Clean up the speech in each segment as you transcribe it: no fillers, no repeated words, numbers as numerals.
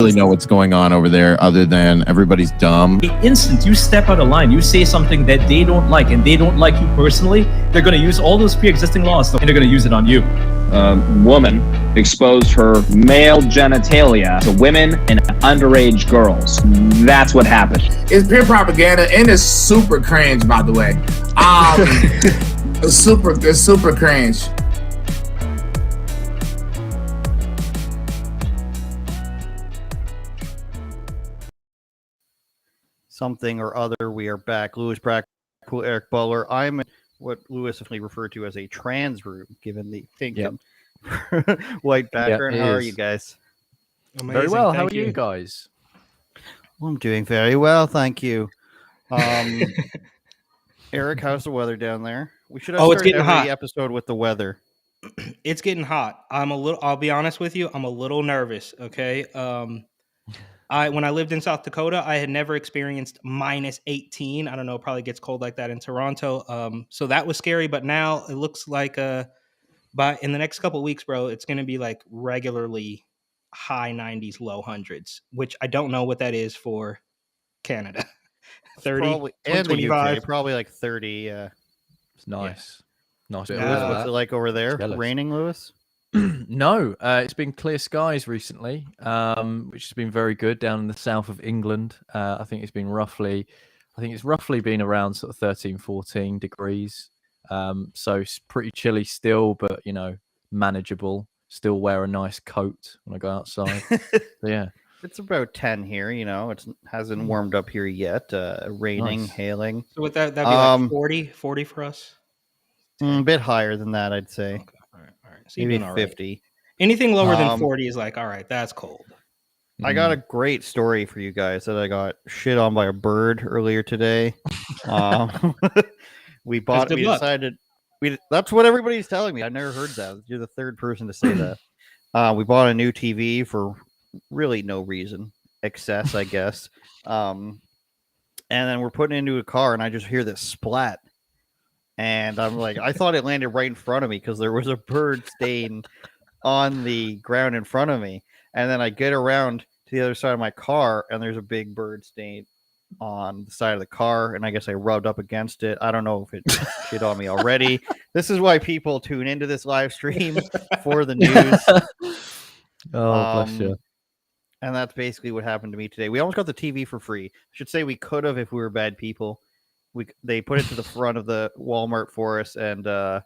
really know what's going on over there other than everybody's dumb. The instant you step out of line, you say something that they don't like and they don't like you personally, they're going to use all those pre-existing laws and they're going to use it on you. Woman exposed her male genitalia to women and underage girls. That's what happened. It's pure propaganda and it's super cringe, by the way. It's super cringe. Something or other, we are back. Lewis Brackpool, Eric Butler. I'm in what Lewis officially referred to as a trans room, given the pink and white background. How are you guys? Amazing. Very well. How are you guys? Well, I'm doing very well, thank you. Eric, how's the weather down there? We should have it's getting every hot. episode with the weather. It's getting hot. I'll be honest with you, I'm a little nervous, okay? When I lived in South Dakota, I had never experienced minus 18. I don't know, it probably gets cold like that in Toronto. So that was scary, but now it looks like in the next couple of weeks, bro, it's going to be like regularly high 90s, low hundreds, which I don't know what that is for Canada. 30, probably, and the 25. UK, probably like 30. It's nice. Nice. Lewis, what's it like over there? Raining, Lewis? No, it's been clear skies recently, which has been very good down in the south of England. I think it's roughly been around sort of 13, 14 degrees. So it's pretty chilly still, but manageable. Still wear a nice coat when I go outside. Yeah. It's about 10 here, it hasn't warmed up here yet. Raining, Nice. hailing. So would that be like 40 for us? A bit higher than that, I'd say. Okay. All right. So Maybe all 50. Right. Anything lower than 40 is like, all right, that's cold. I got a great story for you guys that I got shit on by a bird earlier today. That's what everybody's telling me. I've never heard that. You're the third person to say that. We bought a new TV for really no reason. Excess, I guess. And then we're putting it into a car and I just hear this splat. And I'm like, I thought it landed right in front of me because there was a bird stain on the ground in front of me. And then I get around to the other side of my car and there's a big bird stain on the side of the car. And I guess I rubbed up against it. I don't know if it shit on me already. This is why people tune into this live stream for the news. Bless you. And that's basically what happened to me today. We almost got the TV for free. I should say we could have if we were bad people. They put it to the front of the Walmart for us, and when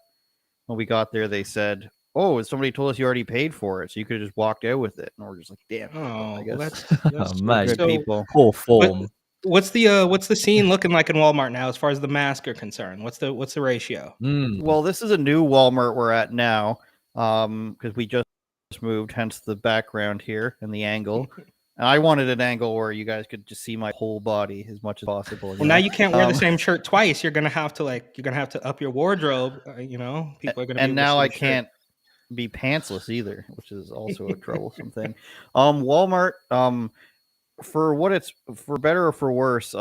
we got there, they said, "Oh, somebody told us you already paid for it, so you could have just walked out with it." And we're just like, "Damn!" Oh, I guess that's good people. Poor form. What's the scene looking like in Walmart now as far as the masks are concerned? What's the ratio? Well, this is a new Walmart we're at now, because we just moved, hence the background here and the angle. And I wanted an angle where you guys could just see my whole body as much as possible. Well, now you can't wear the same shirt twice. You're gonna have to up your wardrobe. People are gonna. And now I can't be pantsless either, which is also a troublesome thing. Walmart, for better or for worse,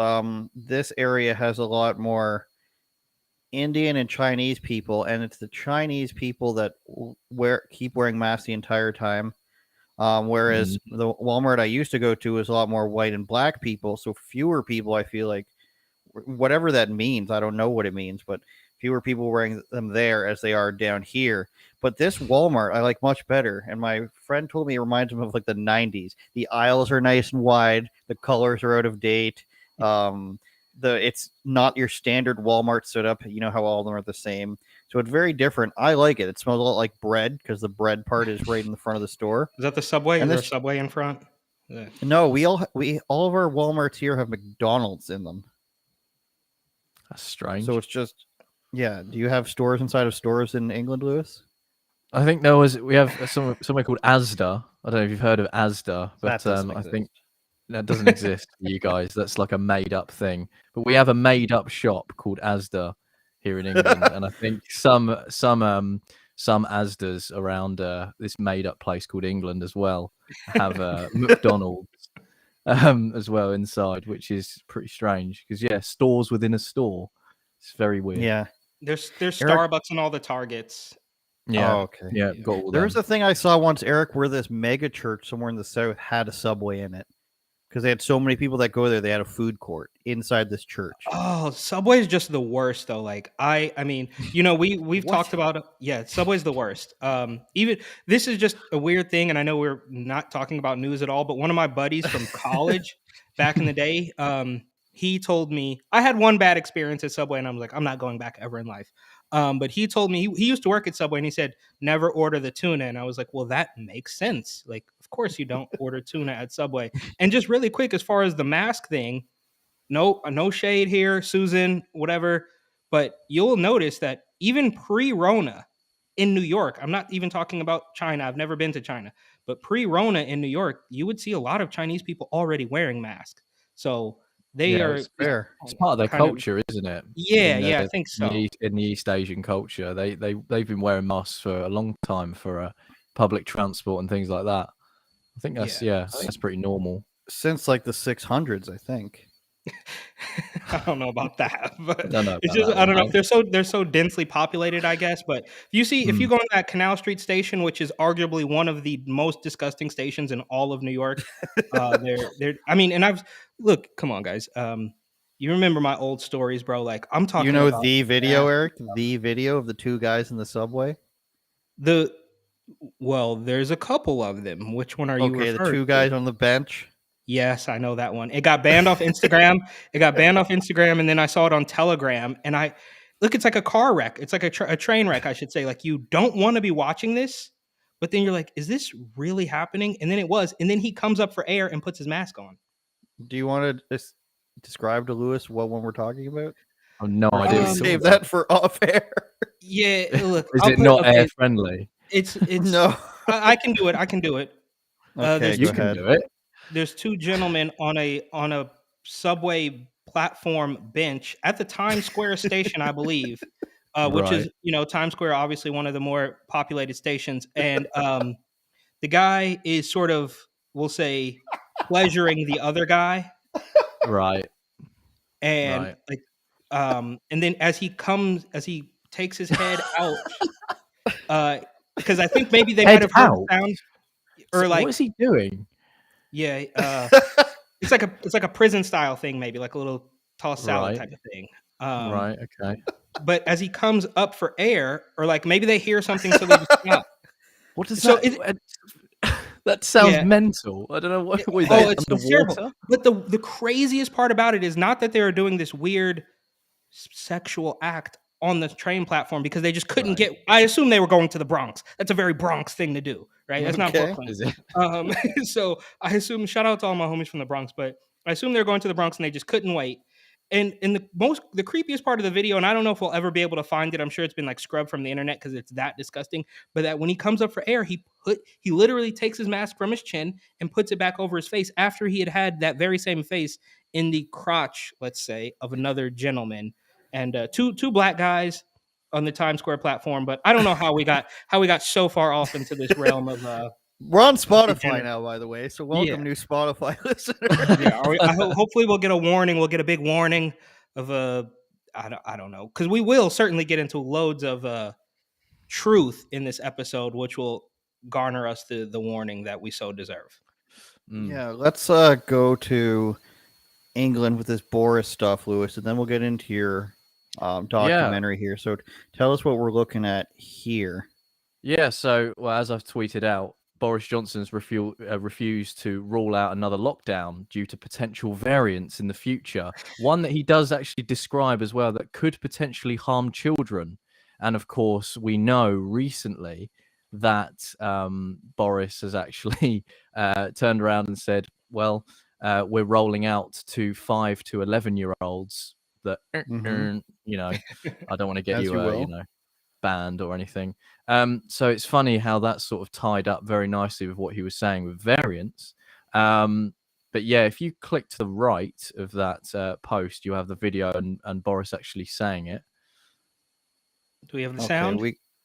this area has a lot more Indian and Chinese people, and it's the Chinese people that keep wearing masks the entire time. Whereas the Walmart I used to go to is a lot more white and black people, so fewer people, I feel like, whatever that means, I don't know what it means, but fewer people wearing them there as they are down here. But this Walmart I like much better, and my friend told me it reminds him of like the 90s. The aisles are nice and wide, the colors are out of date. It's not your standard Walmart setup, how all of them are the same. So it's very different. I like it. It smells a lot like bread because the bread part is right in the front of the store. Is that the Subway? Is there a Subway in front? Yeah. No, we all of our Walmarts here have McDonald's in them. That's strange. So it's just, do you have stores inside of stores in England, Lewis? I think we have somewhere called Asda. I don't know if you've heard of Asda, but I think that doesn't exist for you guys. That's like a made up thing. But we have a made up shop called Asda here in England, and I think some Asdas around this made up place called England as well have McDonald's as well inside, which is pretty strange because stores within a store. It's very weird. Yeah, there's Starbucks in all the Targets. Yeah. Oh, okay. Yeah, got all There was them. a thing I saw once, Eric, where this mega church somewhere in the south had a Subway in it because they had so many people that go there. They had a food court inside this church. Oh, Subway is just the worst though. Like I mean, we've What? talked about it. Yeah, Subway's the worst. Even this is just a weird thing, and I know we're not talking about news at all, but one of my buddies from college back in the day, he told me I had one bad experience at Subway, and I was like, I'm not going back ever in life. But he told me he used to work at Subway, and he said never order the tuna, and I was like, well, that makes sense. Like, of course you don't order tuna at Subway. And just really quick, as far as the mask thing. No shade here, Susan, whatever. But you'll notice that even pre-Rona in New York, I'm not even talking about China. I've never been to China, but pre-Rona in New York, you would see a lot of Chinese people already wearing masks. So they Yeah, are It's fair. It's part of their kind of- culture, isn't it? Yeah, In yeah, I the- think in so. in the East Asian culture, they've been wearing masks for a long time for public transport and things like that. I think that's pretty normal. Since like the 600s, I think. I don't know about that, but Don't know it's about just that I don't know. one, They're so densely populated, I guess. But if you go on that Canal Street station, which is arguably one of the most disgusting stations in all of New York, they're. I mean, and come on, guys. You remember my old stories, bro? Like I'm talking. You know about the video, Eric? The video of the two guys in the subway? Well, there's a couple of them. Which one are you? Okay, the referring two to? guys on the bench. Yes, I know that one. It got banned off Instagram. And then I saw it on Telegram. And it's like a car wreck. It's like a train wreck, I should say. Like you don't want to be watching this, but then you're like, is this really happening? And then it was. And then he comes up for air and puts his mask on. Do you want to describe to Lewis what one we're talking about? I have no Or idea. can we save that for off air. Yeah, look. Is it not air friendly? It's No. I can do it. I can do it. Okay, You go can ahead. do it. There's two gentlemen on a subway platform bench at the Times Square station, I believe, which is Times Square, obviously one of the more populated stations, and the guy is sort of, we'll say, pleasuring the other guy, Right. and and then as he takes his head out, because I think maybe they might have heard the sound, or what is he doing? Yeah, it's like a prison style thing, maybe like a little tossed salad type of thing. Right. Okay. But as he comes up for air, or like maybe they hear something, so they just stop. What does So that? That sounds mental. I don't know what. It's terrible. But the craziest part about it is not that they were doing this weird sexual act on the train platform, because they just couldn't get. I assume they were going to the Bronx. That's a very Bronx thing to do, right? That's not Brooklyn. Is it? So I assume, shout out to all my homies from the Bronx, but I assume they're going to the Bronx and they just couldn't wait. And the creepiest part of the video, and I don't know if we'll ever be able to find it. I'm sure it's been like scrubbed from the internet because it's that disgusting. But that when he comes up for air, he literally takes his mask from his chin and puts it back over his face after he had that very same face in the crotch, let's say, of another gentleman. And two black guys on the Times Square platform. But I don't know how we got so far off into this realm of. We're on Spotify now, by the way. So welcome, new Spotify listeners. Yeah, hopefully we'll get a warning. We'll get a big warning of I don't know, because we will certainly get into loads of truth in this episode, which will garner us the warning that we so deserve. Yeah, let's go to England with this Boris stuff, Lewis, and then we'll get into your documentary here. So tell us what we're looking at here. Yeah. So, well, as I've tweeted out, Boris Johnson's refused to rule out another lockdown due to potential variants in the future. One that he does actually describe as well that could potentially harm children. And of course, we know recently that Boris has actually turned around and said, well, we're rolling out to 5 to 11-year-olds that, I don't want to get banned or anything. So it's funny how that sort of tied up very nicely with what he was saying with variants. But yeah, if you click to the right of that post, you have the video and Boris actually saying it. Do we have the sound?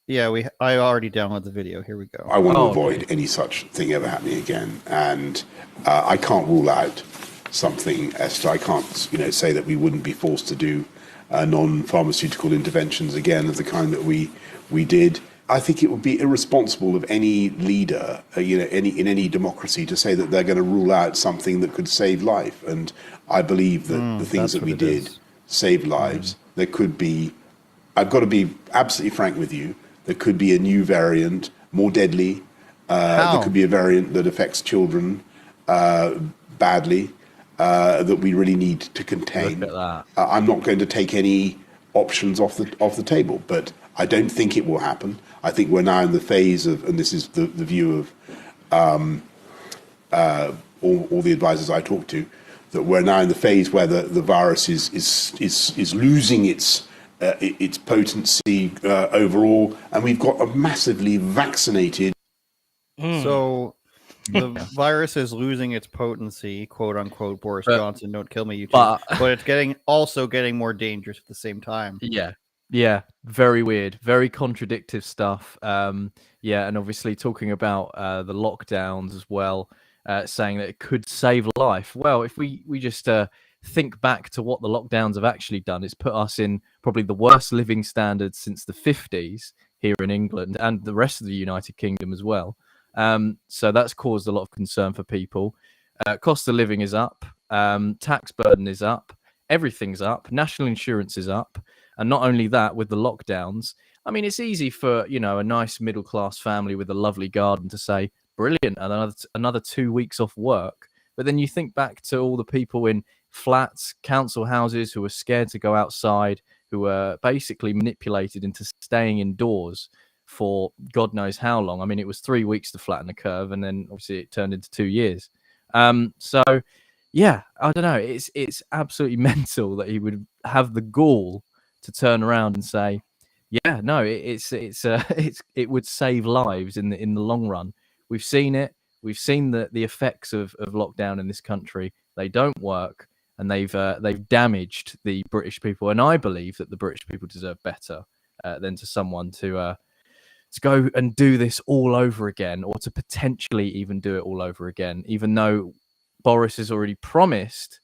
I already downloaded the video. Here we go. I want to avoid any such thing ever happening again, and I can't rule out something, Esther. I can't, say that we wouldn't be forced to do non-pharmaceutical interventions again of the kind that we did. I think it would be irresponsible of any leader, in any democracy, to say that they're going to rule out something that could save life. And I believe that the things that we did saved lives. There could be, I've got to be absolutely frank with you, there could be a new variant, more deadly. There could be a variant that affects children badly, that we really need to contain. Look at that. I'm not going to take any options off the table, but I don't think it will happen. I think we're now in the phase of, and this is the view of all the advisors I talk to, that we're now in the phase where the virus is losing its potency overall, and we've got a massively vaccinated. So the virus is losing its potency, quote unquote. Boris Johnson, don't kill me, you two. But it's also getting more dangerous at the same time. Yeah, very weird, very contradictive stuff. And obviously talking about the lockdowns as well, saying that it could save life. Well, if we just think back to what the lockdowns have actually done, it's put us in probably the worst living standards since the 50s here in England and the rest of the United Kingdom as well. So that's caused a lot of concern for people. Cost of living is up, tax burden is up, everything's up, national insurance is up. And not only that, with the lockdowns, I mean, it's easy for, a nice middle class family with a lovely garden to say, brilliant, another 2 weeks off work. But then you think back to all the people in flats, council houses who were scared to go outside, who were basically manipulated into staying indoors for God knows how long. I mean, it was 3 weeks to flatten the curve, and then obviously it turned into 2 years. So yeah, I don't know. It's absolutely mental that he would have the gall to turn around and say, yeah, no, it would save lives in the long run. We've seen it. We've seen the effects of lockdown in this country. They don't work, and they've damaged the British people. And I believe that the British people deserve better than to someone to go and do this all over again, or to potentially even do it all over again, even though Boris has already promised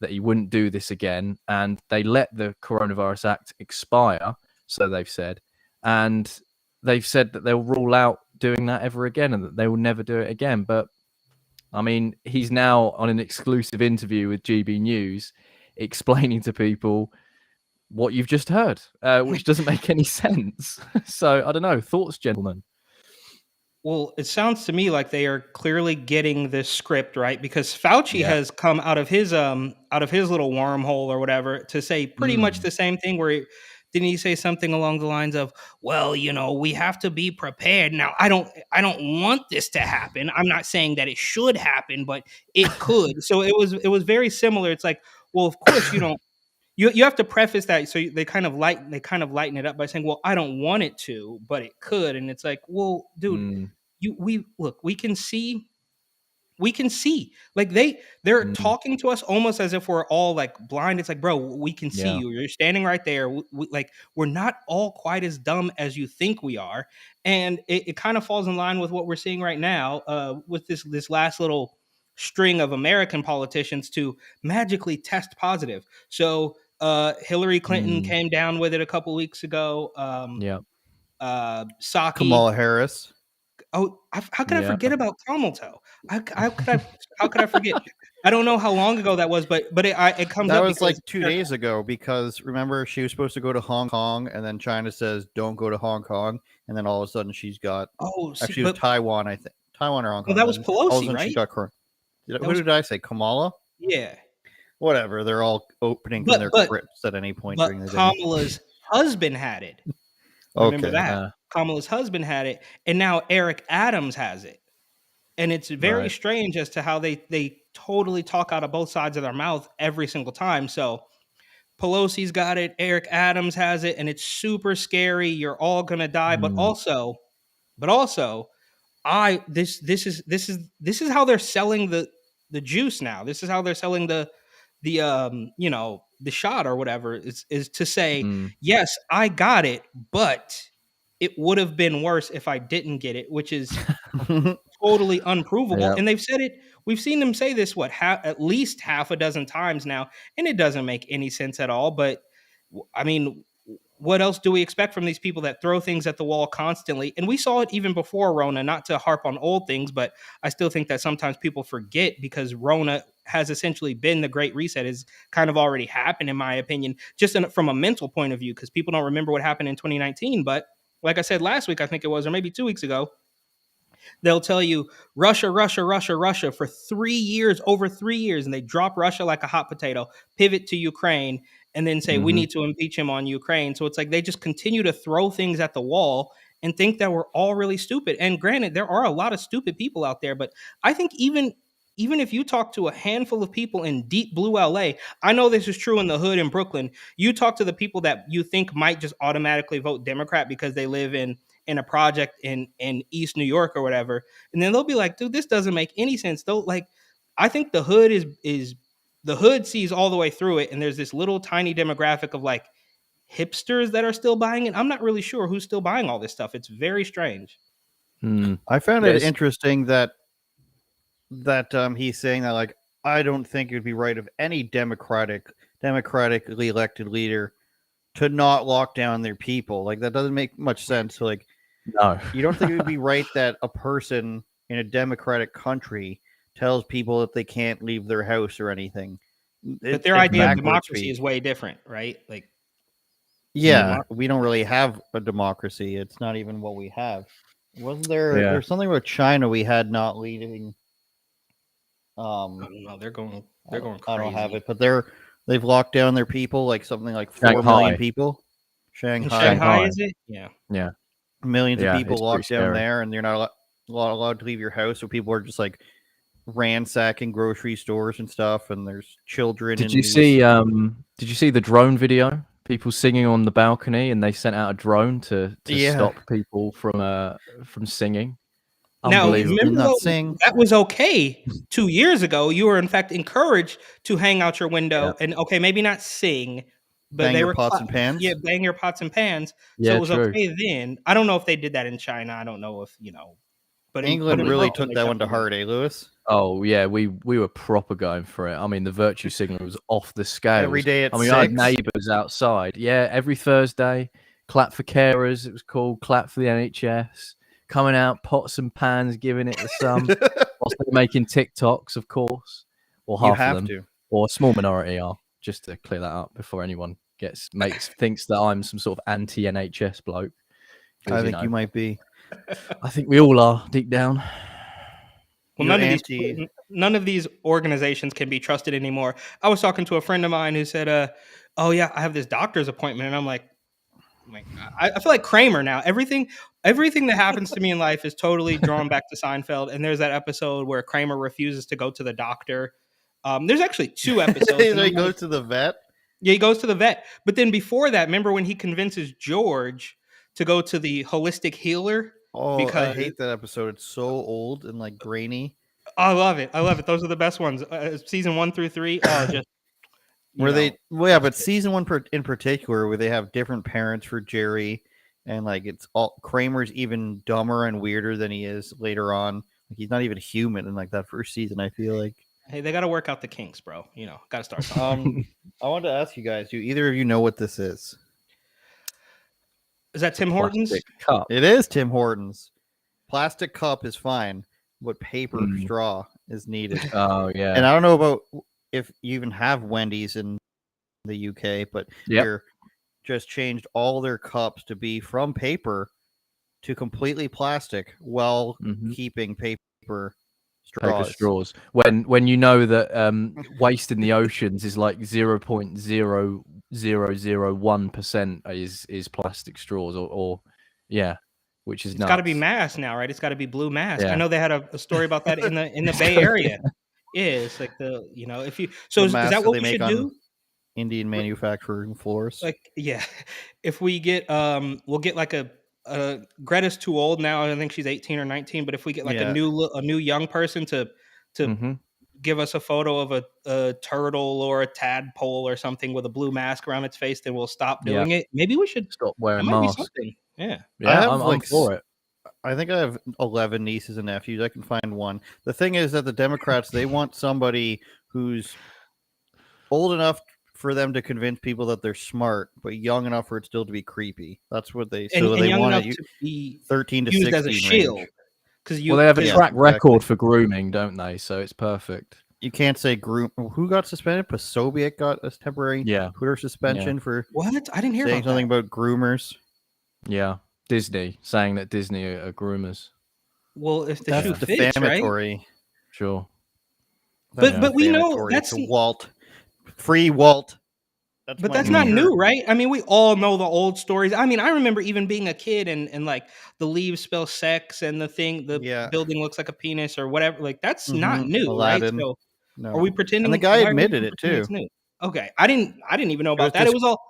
that he wouldn't do this again, and they let the Coronavirus Act expire, so they've said, and they've said that they'll rule out doing that ever again and that they will never do it again. But I mean, he's now on an exclusive interview with GB News explaining to people what you've just heard, which doesn't make any sense. So I don't know. Thoughts, gentlemen? Well, it sounds to me like they are clearly getting this script right, because Fauci has come out of his little wormhole or whatever to say pretty much the same thing. Didn't he say something along the lines of, well, we have to be prepared. Now, I don't want this to happen. I'm not saying that it should happen, but it could. So it was very similar. It's like, well, of course you have to preface that. So they kind of lighten it up by saying, well, I don't want it to, but it could. And it's like, well, dude, we can see. Like they're talking to us almost as if we're all like blind. It's like, bro, we can see you. You're standing right there. We're not all quite as dumb as you think we are. And it kind of falls in line with what we're seeing right now, with this last little string of American politicians to magically test positive. So Hillary Clinton came down with it a couple weeks ago. Psaki, Kamala Harris. Oh, how could I forget about Kamalto? How could I forget? I don't know how long ago that was, but it comes up. That was like 2 days ago, because remember, she was supposed to go to Hong Kong, and then China says don't go to Hong Kong, and then all of a sudden she's got actually it was Taiwan, I think, Taiwan or Hong Kong. Well, that was Pelosi, right? She got who did I say? Kamala? Yeah. Whatever. They're all opening their crypts at any point during the day. Kamala's husband had it. Remember that? Kamala's husband had it, and now Eric Adams has it. And it's very strange as to how they totally talk out of both sides of their mouth every single time. So Pelosi's got it, Eric Adams has it, and it's super scary. You're all gonna die, but also, this is how they're selling the juice now. This is how they're selling the shot or whatever, is to say, yes, I got it, but it would have been worse if I didn't get it, which is totally unprovable. Yep. And they've said it. We've seen them say this, at least half a dozen times now, and it doesn't make any sense at all. But I mean, what else do we expect from these people that throw things at the wall constantly? And we saw it even before Rona, not to harp on old things, but I still think that sometimes people forget because Rona has essentially been the Great Reset, is kind of already happened, in my opinion, just from a mental point of view, because people don't remember what happened in 2019. But like I said last week, I think it was, or maybe 2 weeks ago, they'll tell you Russia, Russia, Russia, Russia for 3 years, over 3 years, and they drop Russia like a hot potato, pivot to Ukraine, and then say we need to impeach him on Ukraine. So it's like they just continue to throw things at the wall and think that we're all really stupid. And granted, there are a lot of stupid people out there, but I think even if you talk to a handful of people in deep blue LA, I know this is true in the hood in Brooklyn, you talk to the people that you think might just automatically vote Democrat because they live in a project in East New York or whatever, and then they'll be like, dude, this doesn't make any sense. Though, like, I think the hood is the hood sees all the way through it, and there's this little tiny demographic of like hipsters that are still buying it. I'm not really sure who's still buying all this stuff. It's very strange. I found it interesting that he's saying that, like, I don't think it would be right of any democratically elected leader to not lock down their people. Like, that doesn't make much sense. So, like, No. you don't think it would be right that a person in a democratic country tells people that they can't leave their house or anything? But their idea of democracy is way different, right? Like, yeah, we don't really have a democracy. It's not even what we have. Wasn't there? Yeah. There's something about China we had not leading. I don't know. They're going crazy. I don't have it, but they've locked down their people, like something like 4 Shanghai. million people. Shanghai, is it? Yeah. Millions of people it's locked pretty down scary. there, and they're not allowed to leave your house. So people are just like ransacking grocery stores and stuff, and there's children. Did you see the drone video? People singing on the balcony, and they sent out a drone to stop people from singing. Now, remember that was okay 2 years ago. You were in fact encouraged to hang out your window and maybe not sing, but bang they your were pots and pans. Yeah, bang your pots and pans. Yeah, so it was true. okay then. I don't know if they did that in China. I don't know if but England really took that one to heart, eh, Lewis? Oh yeah, we were proper going for it. I mean, the virtue signal was off the scale. Every day at I mean, 6? I had neighbours outside. Yeah, every Thursday, clap for carers. It was called clap for the NHS. Coming out, pots and pans, giving it to some. Whilst they're making TikToks, of course, or half of them, or a small minority are. Just to clear that up before anyone thinks that I'm some sort of anti-NHS bloke. I think you might be. I think we all are deep down. Well, none of these organizations can be trusted anymore. I was talking to a friend of mine who said, "Oh yeah, I have this doctor's appointment," and I'm like, I feel like Kramer now. Everything that happens to me in life is totally drawn back to Seinfeld. And there's that episode where Kramer refuses to go to the doctor. There's actually 2 episodes. He goes to the vet. Yeah, he goes to the vet. But then before that, remember when he convinces George to go to the holistic healer? Oh, because I hate that episode. It's so old and like grainy. I love it. Those are the best ones. Season 1 through 3. Just but season 1 in particular, where they have different parents for Jerry, and like it's all Kramer's even dumber and weirder than he is later on. Like he's not even human in like that first season. I feel like. Hey, they got to work out the kinks, bro. Got to start something. I wanted to ask you guys: do either of you know what this is? Is that Tim Hortons? Plastic cup. It is Tim Hortons. Plastic cup is fine, but paper straw is needed. Oh yeah. And I don't know about if you even have Wendy's in the UK, but they're just changed all their cups to be from paper to completely plastic while keeping paper straws. When you know that waste in the oceans is like 0.0001% is plastic straws or which is it's got to be mass now, right? It's got to be blue mass. Yeah. I know they had a story about that in the Bay Area. Yeah, it's like if you is that what we should do? Indian manufacturing floors. Like if we get we'll get like a Greta's too old now. I think she's 18 or 19. But if we get like a new young person to give us a photo of a turtle or a tadpole or something with a blue mask around its face, then we'll stop doing it. Maybe we should stop wearing masks. Yeah, I'm for it. I think I have 11 nieces and nephews. I can find one. The thing is that the Democrats, they want somebody who's old enough for them to convince people that they're smart, but young enough for it still to be creepy. That's what they. and So they young want enough it to be 13 to used 16 as a shield. range. Because Well, they have a Yeah, track exactly. record for grooming, don't they? So it's perfect. You can't say groom. Who got suspended? Posobiec got a temporary Twitter suspension for what? I didn't hear saying about something that. about groomers. Yeah, Disney saying that Disney are groomers. Well, if the That's shoe fits, right? defamatory. Sure. But we know Defamatory that's to Walt. Free Walt. But that's not new, right? I mean, we all know the old stories. I mean, I remember even being a kid and like the leaves spell sex and the building looks like a penis or whatever. Like that's not new, Aladdin. right? So No. are we pretending? And the guy why are we admitted it pretending too. It's new? Okay, I didn't even know It was about that. It was all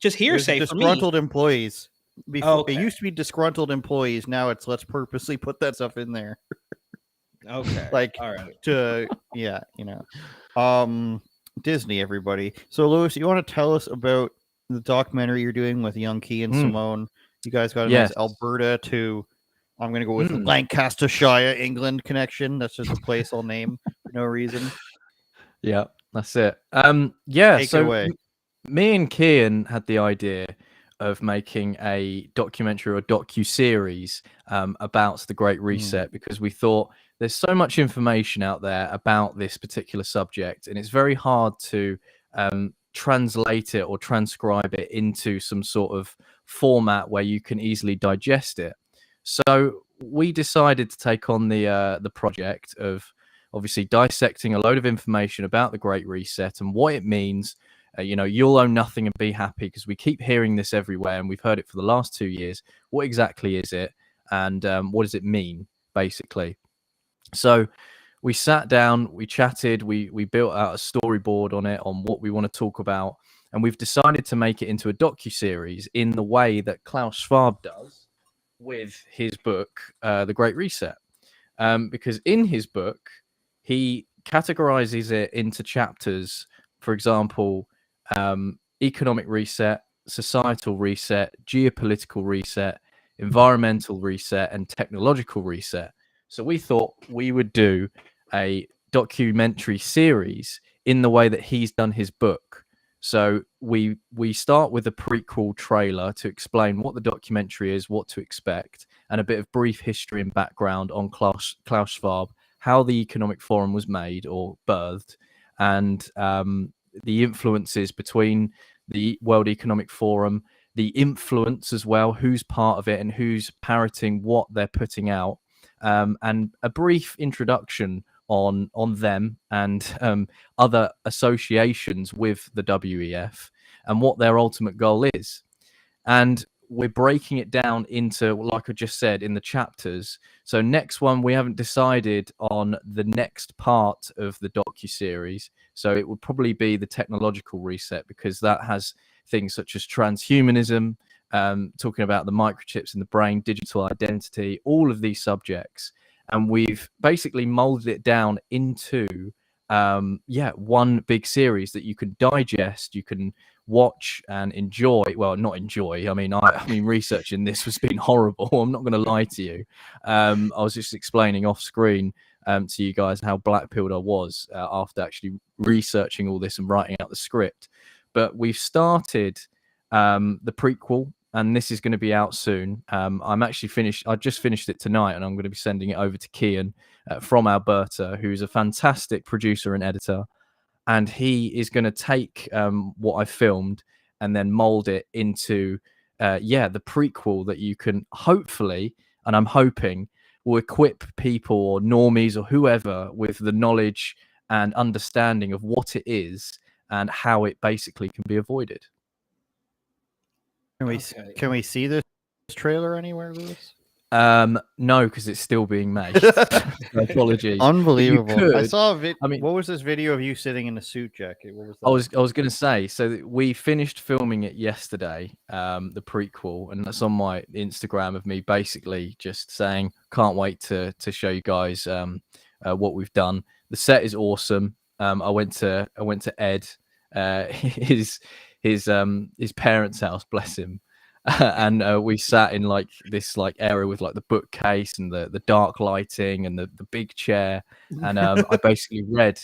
just hearsay for me. disgruntled employees. Before Okay. it used to be disgruntled employees. Now it's let's purposely put that stuff in there. Okay. Like all right. to Disney, everybody. So Lewis, you want to tell us about the documentary you're doing with young Key and Simone? You guys got a nice Alberta to I'm gonna go with Lancashire, England connection. That's just a place I'll name for no reason. Yeah, that's it. Yeah, Take so it away. Me and Kian had the idea of making a documentary or docu-series about the Great Reset because we thought there's so much information out there about this particular subject, and it's very hard to translate it or transcribe it into some sort of format where you can easily digest it. So we decided to take on the project of obviously dissecting a load of information about the Great Reset and what it means. You'll own nothing and be happy, because we keep hearing this everywhere and we've heard it for the last 2 years. What exactly is it? And what does it mean, basically? So we sat down, we chatted, we built out a storyboard on it, on what we want to talk about. And we've decided to make it into a docuseries in the way that Klaus Schwab does with his book, The Great Reset. Because in his book, he categorizes it into chapters. For example, economic reset, societal reset, geopolitical reset, environmental reset, and technological reset. So we thought we would do a documentary series in the way that he's done his book. So we start with a prequel trailer to explain what the documentary is, what to expect, and a bit of brief history and background on Klaus Schwab, how the Economic Forum was made or birthed, and the influences between the World Economic Forum, the influence as well, who's part of it and who's parroting what they're putting out, and a brief introduction on them and other associations with the WEF and what their ultimate goal is. And we're breaking it down into, like I just said, in the chapters. So next one, we haven't decided on the next part of the docuseries. So it would probably be the technological reset, because that has things such as transhumanism, talking about the microchips in the brain, digital identity, all of these subjects. And we've basically molded it down into one big series that you can digest, you can watch and enjoy. Well, not enjoy. I mean, researching this has been horrible. I'm not going to lie to you. I was just explaining off screen to you guys how blackpilled I was after actually researching all this and writing out the script. But we've started the prequel, and this is going to be out soon. I'm actually finished. I just finished it tonight, and I'm going to be sending it over to Kian from Alberta, who's a fantastic producer and editor. And he is going to take what I filmed and then mold it into, the prequel that you can hopefully, and I'm hoping, will equip people or normies or whoever with the knowledge and understanding of what it is and how it basically can be avoided. Can we see this trailer anywhere, Lewis? No, because it's still being made. Apologies. Unbelievable. I saw a video. I mean, what was this video of you sitting in a suit jacket? What was that? I was going to say, so we finished filming it yesterday, the prequel, and that's on my Instagram of me basically just saying, can't wait to show you guys what we've done. The set is awesome. I went to Ed, his parents' house, bless him. And we sat in like this area with like the bookcase and the dark lighting and the big chair, and I basically read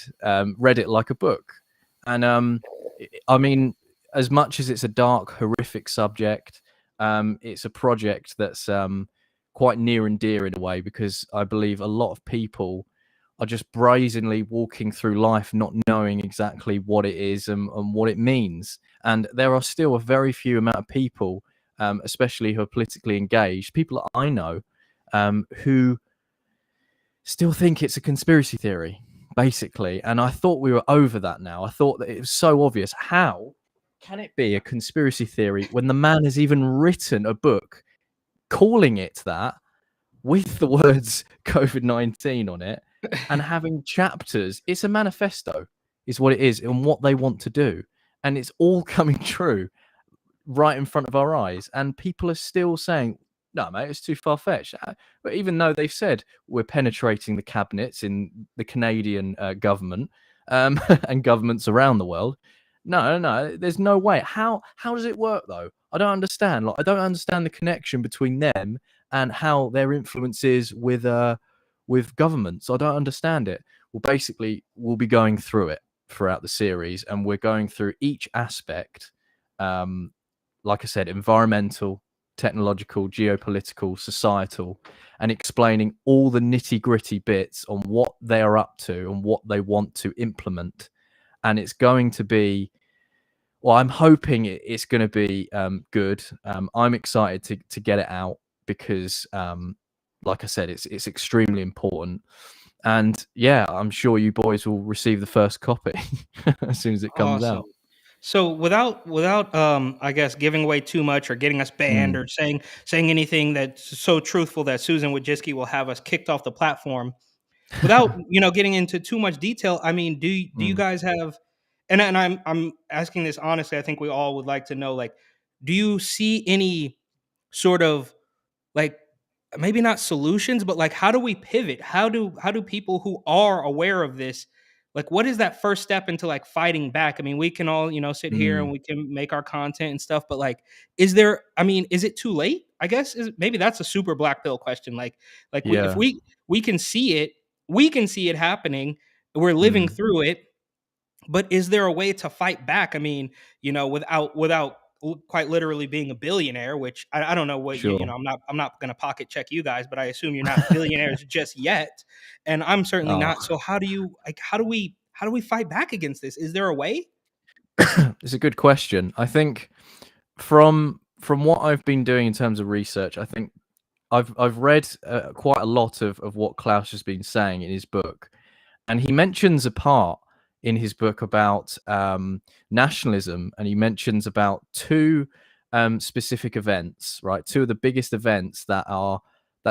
it like a book. And I mean, as much as it's a dark, horrific subject, it's a project that's quite near and dear in a way, because I believe a lot of people are just brazenly walking through life not knowing exactly what it is and what it means. And there are still a very few amount of people, especially who are politically engaged, people that I know, who still think it's a conspiracy theory, basically. And I thought we were over that now. I thought that it was so obvious. How can it be a conspiracy theory when the man has even written a book calling it that, with the words COVID-19 on it, and having chapters? It's a manifesto, is what it is, and what they want to do. And it's all coming true right in front of our eyes. And people are still saying, no, mate, it's too far-fetched. But even though they've said we're penetrating the cabinets in the Canadian government and governments around the world, no, there's no way. How does it work, though? I don't understand. Like, I don't understand the connection between them and how their influence is with governments. I don't understand it. Well, basically, we'll be going through it throughout the series, and we're going through each aspect. Like I said, environmental, technological, geopolitical, societal, and explaining all the nitty-gritty bits on what they are up to and what they want to implement. And it's going to be, well, I'm hoping it's going to be good. I'm excited to get it out because, like I said, it's extremely important. And yeah, I'm sure you boys will receive the first copy as soon as it comes out. So without I guess giving away too much or getting us banned or saying anything that's so truthful that Susan Wojcicki will have us kicked off the platform, without getting into too much detail, I mean, do you guys have, and I'm asking this honestly, I think we all would like to know, like, do you see any sort of, like, maybe not solutions, but like, how do we pivot? How do people who are aware of this, like, what is that first step into like fighting back? I mean, we can all, sit here and we can make our content and stuff, but like, is it too late? I guess maybe that's a super black pill question. If we can see it, happening, we're living through it, but is there a way to fight back? I mean, without quite literally being a billionaire, which I don't know what Sure. I'm not going to pocket check you guys, but I assume you're not billionaires just yet, and I'm certainly not. So how do we fight back against this? Is there a way? It's a good question. I think from what I've been doing in terms of research, I think I've read quite a lot of what Klaus has been saying in his book, and he mentions a part in his book about nationalism, and he mentions about two specific events, right? Two of the biggest events that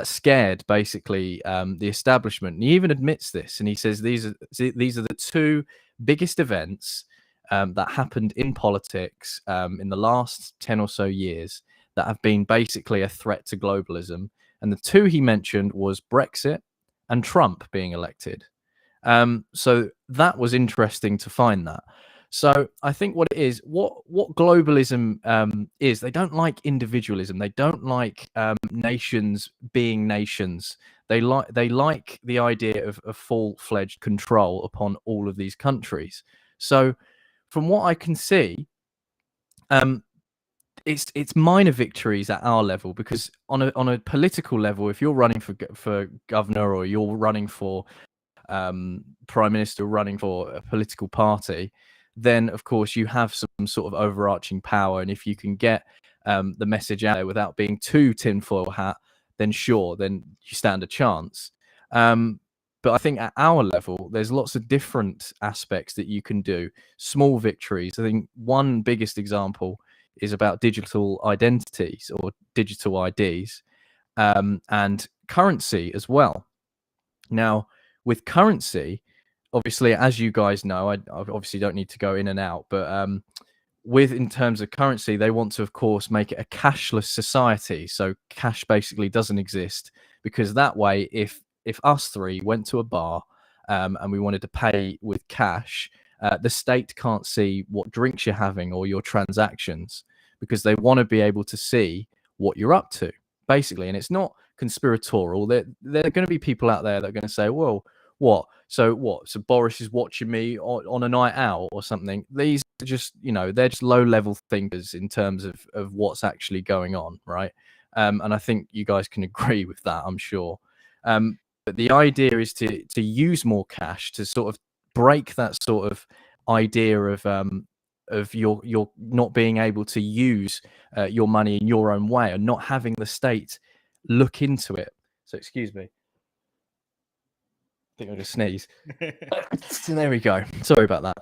scared basically the establishment. And he even admits this, and he says these are the two biggest events that happened in politics in the last 10 or so years that have been basically a threat to globalism. And the two he mentioned was Brexit and Trump being elected. So that was interesting to find that. So I think what it is, what globalism is, they don't like individualism. They don't like nations being nations. They like the idea of full-fledged control upon all of these countries. So from what I can see, it's minor victories at our level, because on a political level, if you're running for governor, or you're running for prime minister, running for a political party, then of course you have some sort of overarching power, and if you can get the message out there without being too tinfoil hat, then sure, then you stand a chance. But I think at our level, there's lots of different aspects that you can do. Small victories. I think one biggest example is about digital identities, or digital IDs, and currency as well. Now, with currency, obviously, as you guys know, I obviously don't need to go in and out, but in terms of currency, they want to, of course, make it a cashless society. So cash basically doesn't exist, because that way, if us three went to a bar and we wanted to pay with cash, the state can't see what drinks you're having or your transactions, because they want to be able to see what you're up to, basically. And it's not conspiratorial. There are going to be people out there that are going to say, well, what? So what? So Boris is watching me on a night out or something. These are just, they're just low level thinkers in terms of what's actually going on, right? And I think you guys can agree with that, I'm sure. But the idea is to use more cash to sort of break that sort of idea of your not being able to use your money in your own way and not having the state look into it. So excuse me. I think I just sneeze. There we go. Sorry about that.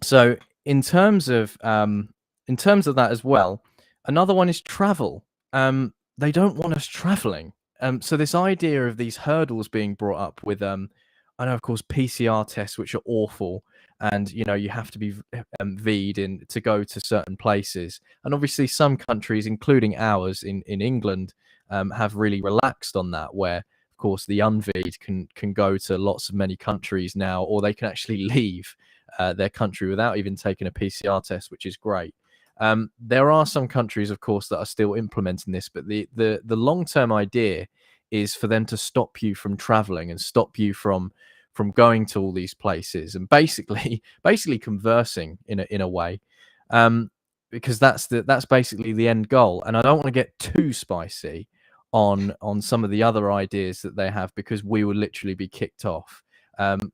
So in terms of that as well, another one is travel. They don't want us traveling. So this idea of these hurdles being brought up with I know of course PCR tests, which are awful, and you have to be V'd in to go to certain places, and obviously some countries, including ours in England, have really relaxed on that, where of course the unV'd can go to many countries now, or they can actually leave their country without even taking a PCR test, which is great. There are some countries, of course, that are still implementing this, but the long-term idea is for them to stop you from traveling and stop you from going to all these places and basically conversing in a way, because that's basically the end goal. And I don't want to get too spicy on some of the other ideas that they have, because we will literally be kicked off.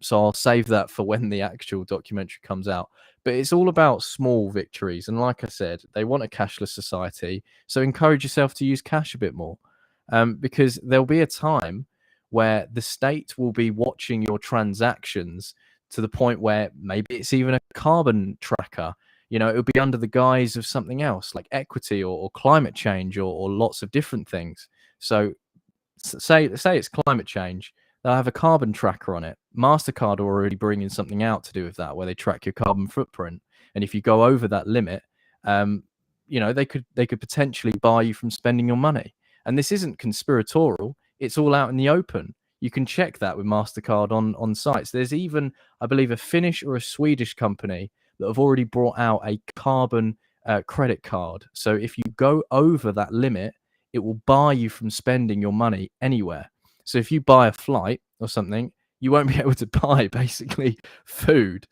So I'll save that for when the actual documentary comes out. But it's all about small victories. And like I said, they want a cashless society. So encourage yourself to use cash a bit more, because there'll be a time where the state will be watching your transactions to the point where maybe it's even a carbon tracker. It'll be under the guise of something else like equity or climate change or lots of different things. So say it's climate change. They'll have a carbon tracker on it. MasterCard are already bringing something out to do with that, where they track your carbon footprint. And if you go over that limit, they could potentially bar you from spending your money. And this isn't conspiratorial. It's all out in the open. You can check that with MasterCard on sites. There's even, I believe, a Finnish or a Swedish company that have already brought out a carbon credit card. So if you go over that limit, it will bar you from spending your money anywhere. So if you buy a flight or something, you won't be able to buy basically food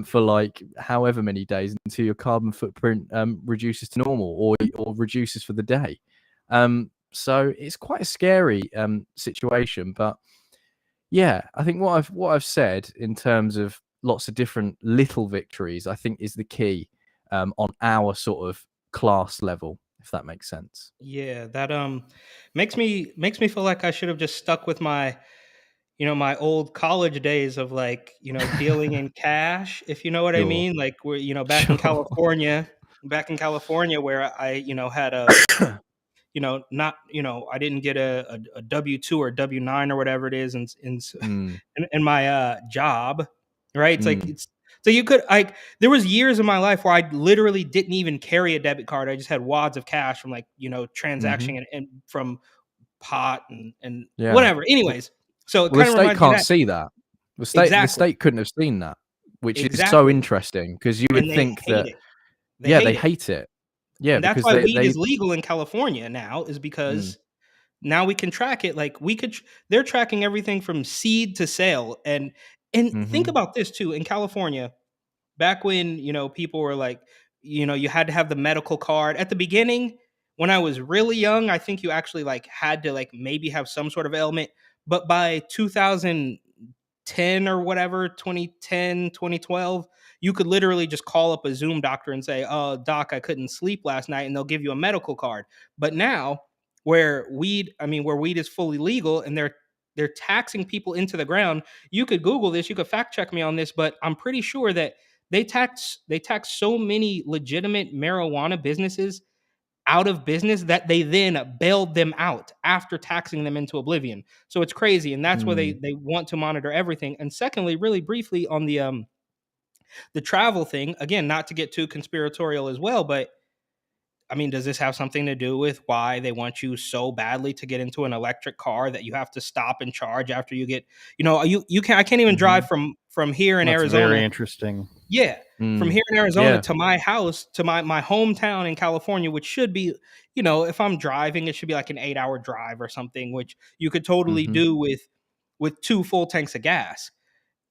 for like however many days until your carbon footprint reduces to normal or reduces for the day. So it's quite a scary situation. But yeah, I think what I've said in terms of lots of different little victories, I think is the key on our sort of class level, if that makes sense. Yeah, that makes me feel like I should have just stuck with my my old college days of like, dealing in cash, if you know what I Sure. mean. Like we're back Sure. in California where I had a not I didn't get a W-2 or W-9 or whatever it is in my job, right? It's like so you could there was years in my life where I literally didn't even carry a debit card. I just had wads of cash from like transacting and from pot and Yeah. whatever. Anyways, so it Well, the kind of state reminds me of can't that. see that. The Exactly. state couldn't have seen that, which is so Exactly. interesting, because you would And they think hate that it. they hate it. Yeah, And that's because why weed they is legal in California now, is because now we can track it. Like they're tracking everything from seed to sale. And think about this too. In California, back when, people were like, you had to have the medical card at the beginning. When I was really young, I think you actually like had to like maybe have some sort of ailment. But by 2010 or whatever, 2010, 2012, you could literally just call up a Zoom doctor and say, "Oh, doc, I couldn't sleep last night," and they'll give you a medical card. But now, where weed is fully legal and they're taxing people into the ground, you could Google this, you could fact check me on this, but I'm pretty sure that they tax so many legitimate marijuana businesses out of business that they then bailed them out after taxing them into oblivion. So it's crazy, and that's why they want to monitor everything. And secondly, really briefly on the travel thing, again, not to get too conspiratorial as well, but I mean, does this have something to do with why they want you so badly to get into an electric car that you have to stop and charge after you get, I can't even drive from here in That's Arizona. very interesting. Yeah. From here in Arizona Yeah. to my house, to my hometown in California, which should be, if I'm driving, it should be like an 8-hour drive or something, which you could totally do with with 2 full tanks of gas,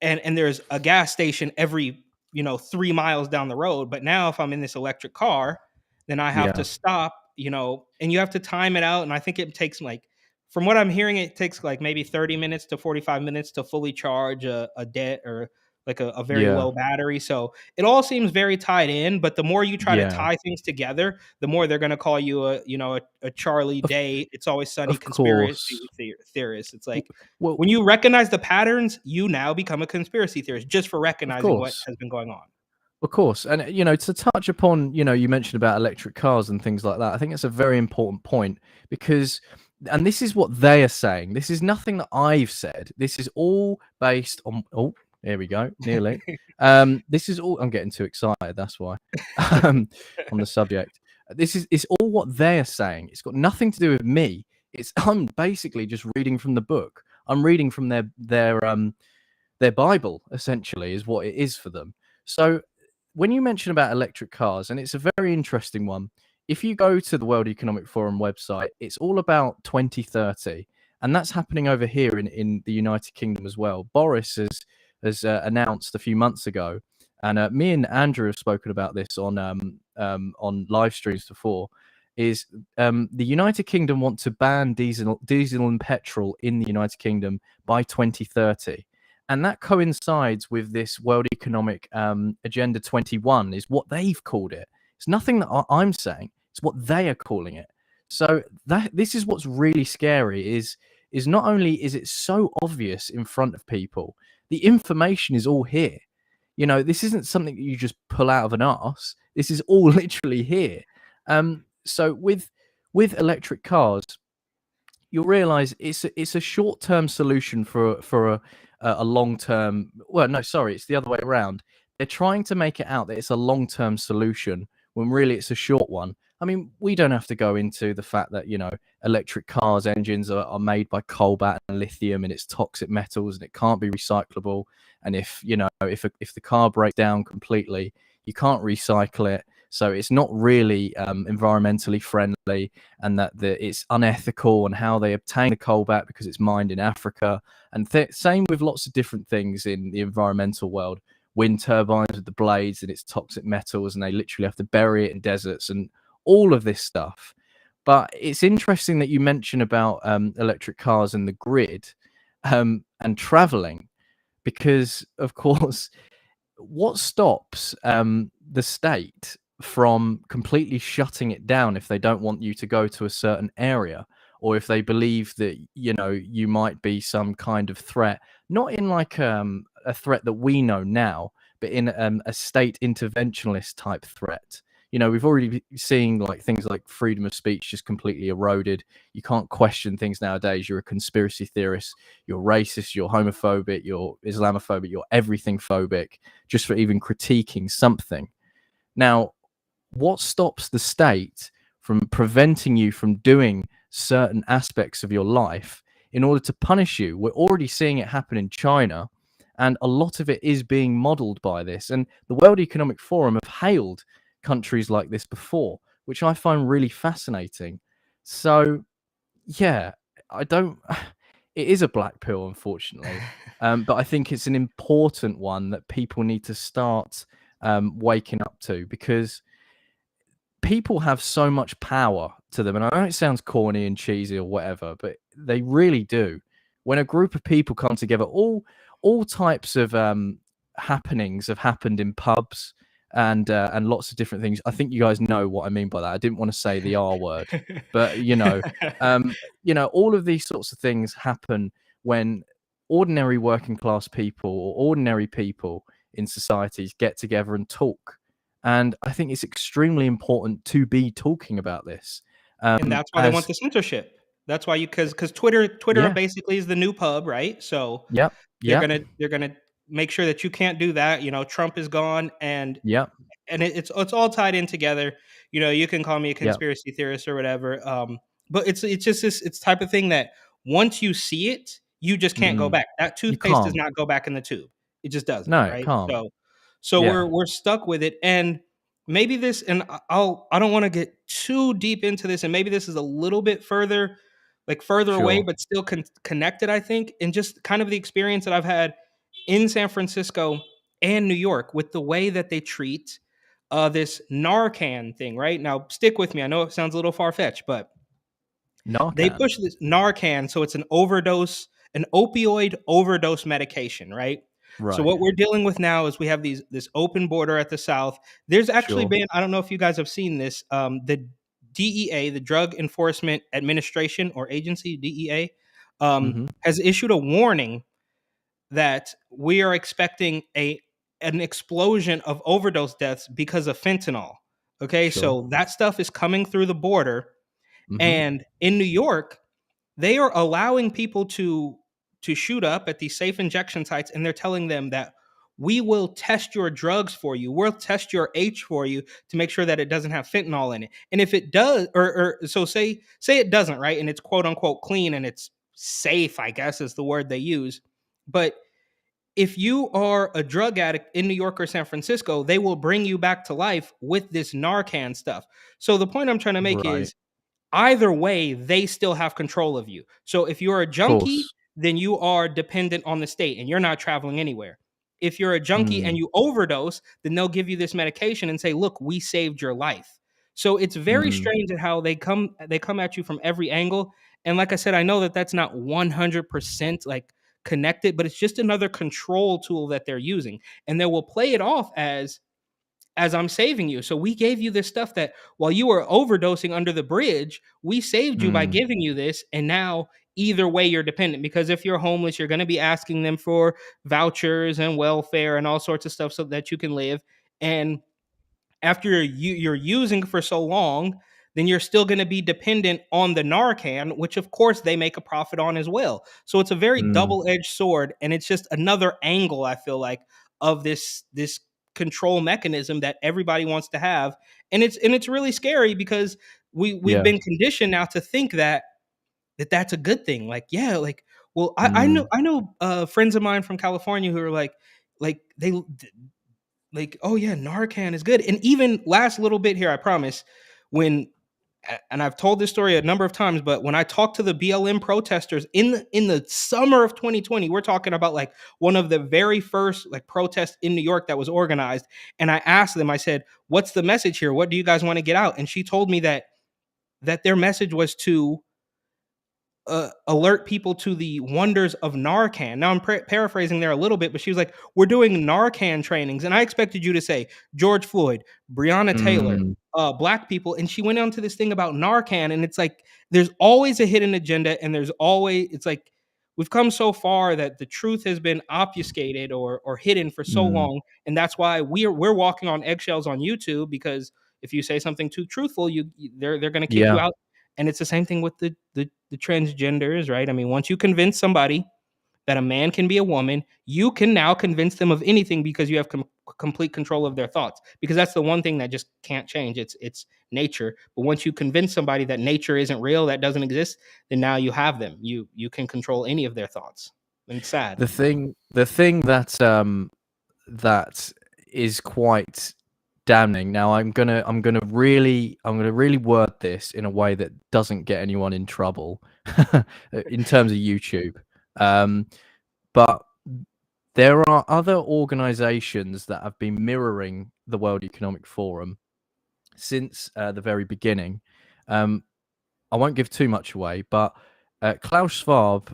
and there's a gas station every 3 miles down the road. But now if I'm in this electric car, then I have Yeah. to stop, and you have to time it out. And I think it takes, like, from what I'm hearing, it takes like maybe 30 minutes to 45 minutes to fully charge a debt, or like a very Yeah. low battery. So it all seems very tied in, but the more you try to Yeah. tie things together, the more they're going to call you a Charlie Of, Day, It's Always Sunny of conspiracy course. theorist. It's like, Well, when you recognize the patterns, you now become a conspiracy theorist just for of recognizing what course. has been going on. Of course. And, to touch upon, you mentioned about electric cars and things like that. I think it's a very important point because, and this is what they are saying. This is nothing that I've said. This is all based on, oh, here we go, nearly. This is all, I'm getting too excited. That's why, on the subject. It's all what they're saying. It's got nothing to do with me. I'm basically just reading from the book. I'm reading from their Bible, essentially, is what it is for them. So when you mention about electric cars, and it's a very interesting one, if you go to the World Economic Forum website, it's all about 2030, and that's happening over here in the United Kingdom as well. Boris has announced a few months ago, and me and Andrew have spoken about this on live streams before. Is the United Kingdom want to ban diesel and petrol in the United Kingdom by 2030. And that coincides with this World Economic Agenda 21, is what they've called it. It's nothing that I'm saying. It's what they are calling it. So this is what's really scary, is not only is it so obvious in front of people, the information is all here. This isn't something that you just pull out of an arse. This is all literally here. So with electric cars, you'll realize it's a short-term solution for a long-term. Well, no, sorry, it's the other way around. They're trying to make it out that it's a long-term solution when really it's a short one. I mean, we don't have to go into the fact that electric cars engines are made by cobalt and lithium, and it's toxic metals, and it can't be recyclable. And if the car breaks down completely, you can't recycle it. So it's not really environmentally friendly, and that it's unethical, and how they obtain the cobalt because it's mined in Africa. And same with lots of different things in the environmental world. Wind turbines with the blades, and it's toxic metals, and they literally have to bury it in deserts and all of this stuff. But it's interesting that you mention about electric cars and the grid and traveling, because, of course, what stops the state from completely shutting it down if they don't want you to go to a certain area, or if they believe that you might be some kind of threat, not in like a threat that we know now, but in a state interventionist type threat. We've already seen like things like freedom of speech just completely eroded. You can't question things nowadays. You're a conspiracy theorist, you're racist, you're homophobic, you're Islamophobic, you're everything phobic, just for even critiquing something. Now, what stops the state from preventing you from doing certain aspects of your life in order to punish you? We're already seeing it happen in China, and a lot of it is being modeled by this. And the World Economic Forum have hailed countries like this before, which I find really fascinating. So, yeah, it is a black pill, unfortunately. But I think it's an important one that people need to start waking up to, because people have so much power to them. And I know it sounds corny and cheesy or whatever, but they really do. When a group of people come together, all types of happenings have happened in pubs and lots of different things. I think you guys know what I mean by that. I didn't want to say the R word, but all of these sorts of things happen when ordinary working class people or ordinary people in societies get together and talk. And I think it's extremely important to be talking about this. And that's why they want the censorship. That's why because Twitter Yeah. basically is the new pub, right? So Yep. they're gonna make sure that you can't do that. Trump is gone, and Yep. it's all tied in together. You can call me a Yep. conspiracy theorist or whatever. But it's just this type of thing that once you see it, you just can't go back. That toothpaste does can't. not go back in the tube. It just doesn't, No, it right? can't. So Yeah. we're stuck with it. And maybe this, and I don't want to get too deep into this, and maybe this is a little bit further like further away, Sure. but still connected, I think. And just kind of the experience that I've had in San Francisco and New York with the way that they treat this Narcan thing, right? Now, stick with me. I know it sounds a little far fetched, but they Narcan. push this Narcan. So it's an opioid overdose medication, right? So Right. what we're dealing with now is we have this open border at the south. There's actually Sure. been, I don't know if you guys have seen this, the DEA, the Drug Enforcement Administration or Agency, DEA, Hmm. has issued a warning that we are expecting an explosion of overdose deaths because of fentanyl. Okay, Sure. so that stuff is coming through the border, Hmm. and in New York, they are allowing people to shoot up at these safe injection sites, and they're telling them that we will test your drugs for you. We'll test your H for you to make sure that it doesn't have fentanyl in it. And if it does, or so say it doesn't, right? And it's quote unquote clean and it's safe, I guess is the word they use. But if you are a drug addict in New York or San Francisco, they will bring you back to life with this Narcan stuff. So the point I'm trying to make Right. is either way, they still have control of you. So if you're a Of junkie, course. then you are dependent on the state and you're not traveling anywhere. If you're a junkie and Mm. you overdose, then they'll give you this medication and say, "Look, we saved your life." So it's very Mm. strange at how they come at you from every angle. And like I said, I know that that's not 100% like connected, but it's just another control tool that they're using. And they will play it off as I'm saving you. So we gave you this stuff that while you were overdosing under the bridge, we saved you by Mm. giving you this. And now either way you're dependent, because if you're homeless, you're going to be asking them for vouchers and welfare and all sorts of stuff so that you can live. And after you're using for so long, then you're still going to be dependent on the Narcan, which of course they make a profit on as well. So it's a very Mm. double-edged sword, and it's just another angle I feel like of this control mechanism that everybody wants to have, and it's really scary because we've Yeah. been conditioned now to think that's a good thing. Like, yeah, like, well, Mm. I know friends of mine from California who are like they like, oh yeah, Narcan is good. And even last little bit here, I promise, when and I've told this story a number of times, but when I talked to the BLM protesters in the summer of 2020, we're talking about like one of the very first like protests in New York that was organized. And I asked them, I said, "What's the message here? What do you guys want to get out?" And she told me that their message was to alert people to the wonders of Narcan. Now I'm paraphrasing there a little bit, but she was like, "We're doing Narcan trainings," and I expected you to say George Floyd, Breonna Taylor, Mm. black people, and she went on to this thing about Narcan, and it's like there's always a hidden agenda, and there's always it's like we've come so far that the truth has been obfuscated or hidden for so Mm. long, and that's why we're walking on eggshells on YouTube because if you say something too truthful, they're going to kick you Yeah. out. And it's the same thing with the transgenders, right? I mean, once you convince somebody that a man can be a woman, you can now convince them of anything because you have complete control of their thoughts. Because that's the one thing that just can't change. It's nature. But once you convince somebody that nature isn't real, that doesn't exist, then now you have them. You can control any of their thoughts. And it's sad. The thing that is quite damning. Now I'm gonna really word this in a way that doesn't get anyone in trouble in terms of YouTube. But there are other organizations that have been mirroring the World Economic Forum since the very beginning. I won't give too much away, but Klaus Schwab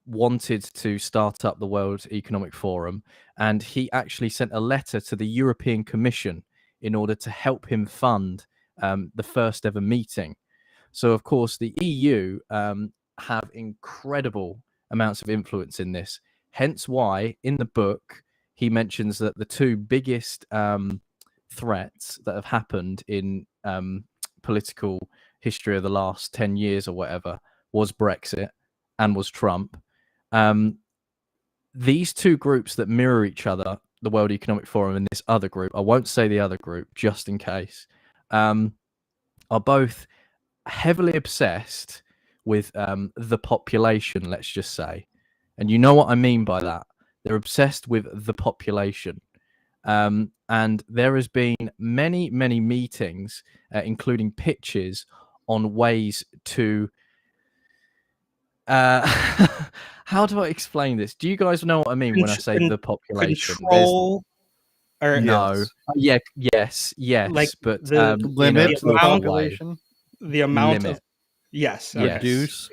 wanted to start up the World Economic Forum, and he actually sent a letter to the European Commission in order to help him fund the first ever meeting. So, of course, the EU have incredible amounts of influence in this. Hence why, in the book, he mentions that the two biggest threats that have happened in political history of the last 10 years or whatever was Brexit and was Trump. These two groups that mirror each other, the World Economic Forum and this other group, I won't say the other group just in case, are both heavily obsessed with the population, let's just say. And you know what I mean by that. They're obsessed with the population. And there has been many, many meetings, including pitches on ways to How do I explain this? Do you guys know what I mean when I say the population? Control, or No. Yes. Yes, like but the Limit the the amount, population. the amount Limit. of yes, Yes. Reduce.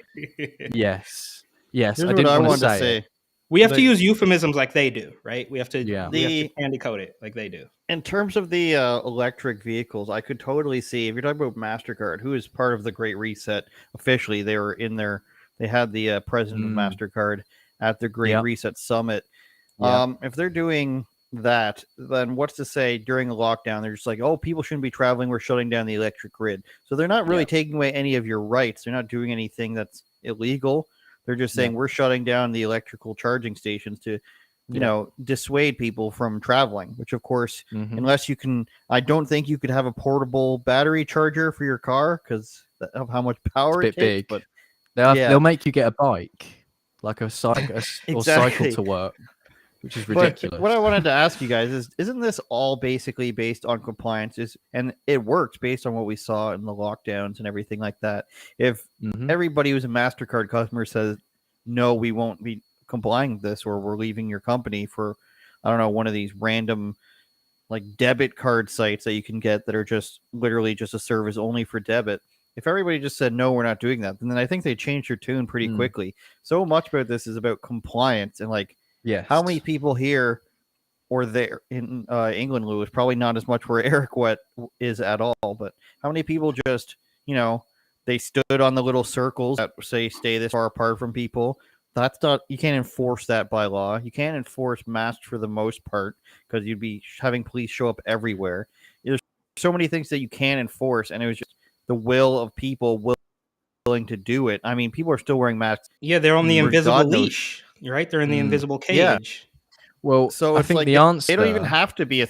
Yes. Yes. Here's I what didn't I want to wanted to say it. say. we have to The- use euphemisms like they do, right? We have to Yeah. candy coat it like they do. In terms of the electric vehicles, I could totally see if you're talking about MasterCard, who is part of the Great Reset. Officially, they were in there. They had the president of MasterCard at the Great Yep. Reset Summit. Yep. If they're doing that, then what's to say during a lockdown they're just like, oh, people shouldn't be traveling, we're shutting down the electric grid. So they're not really taking away any of your rights. They're not doing anything that's illegal. They're just saying we're shutting down the electrical charging stations to dissuade people from traveling, which of course, unless you can, I don't think you could have a portable battery charger for your car because of how much power It's a bit it takes. big. But They'll make you get a bike, like a cycle, or cycle Exactly. to work, which is But ridiculous. what I wanted to ask you guys is, isn't this all basically based on compliances? And it works based on what we saw in the lockdowns and everything like that. If everybody who's a MasterCard customer says, no, we won't be complying with this, or we're leaving your company for, I don't know, one of these random like debit card sites that you can get that are just literally just a service only for debit. If everybody just said, no, we're not doing that, then I think they changed their tune pretty quickly. So much about this is about compliance and like, how many people here or there in England, Lewis, probably not as much where Eric Wet is at all, but how many people just, they stood on the little circles that say stay this far apart from people. That's not, you can't enforce that by law. You can't enforce masks for the most part because you'd be having police show up everywhere. There's so many things that you can't enforce, and it was just the will of people willing to do it. I mean, people are still wearing masks. Yeah, they're on the invisible leash. You're right. They're in the invisible cage. Yeah. Well, so I it's think like the answer, they don't even have to be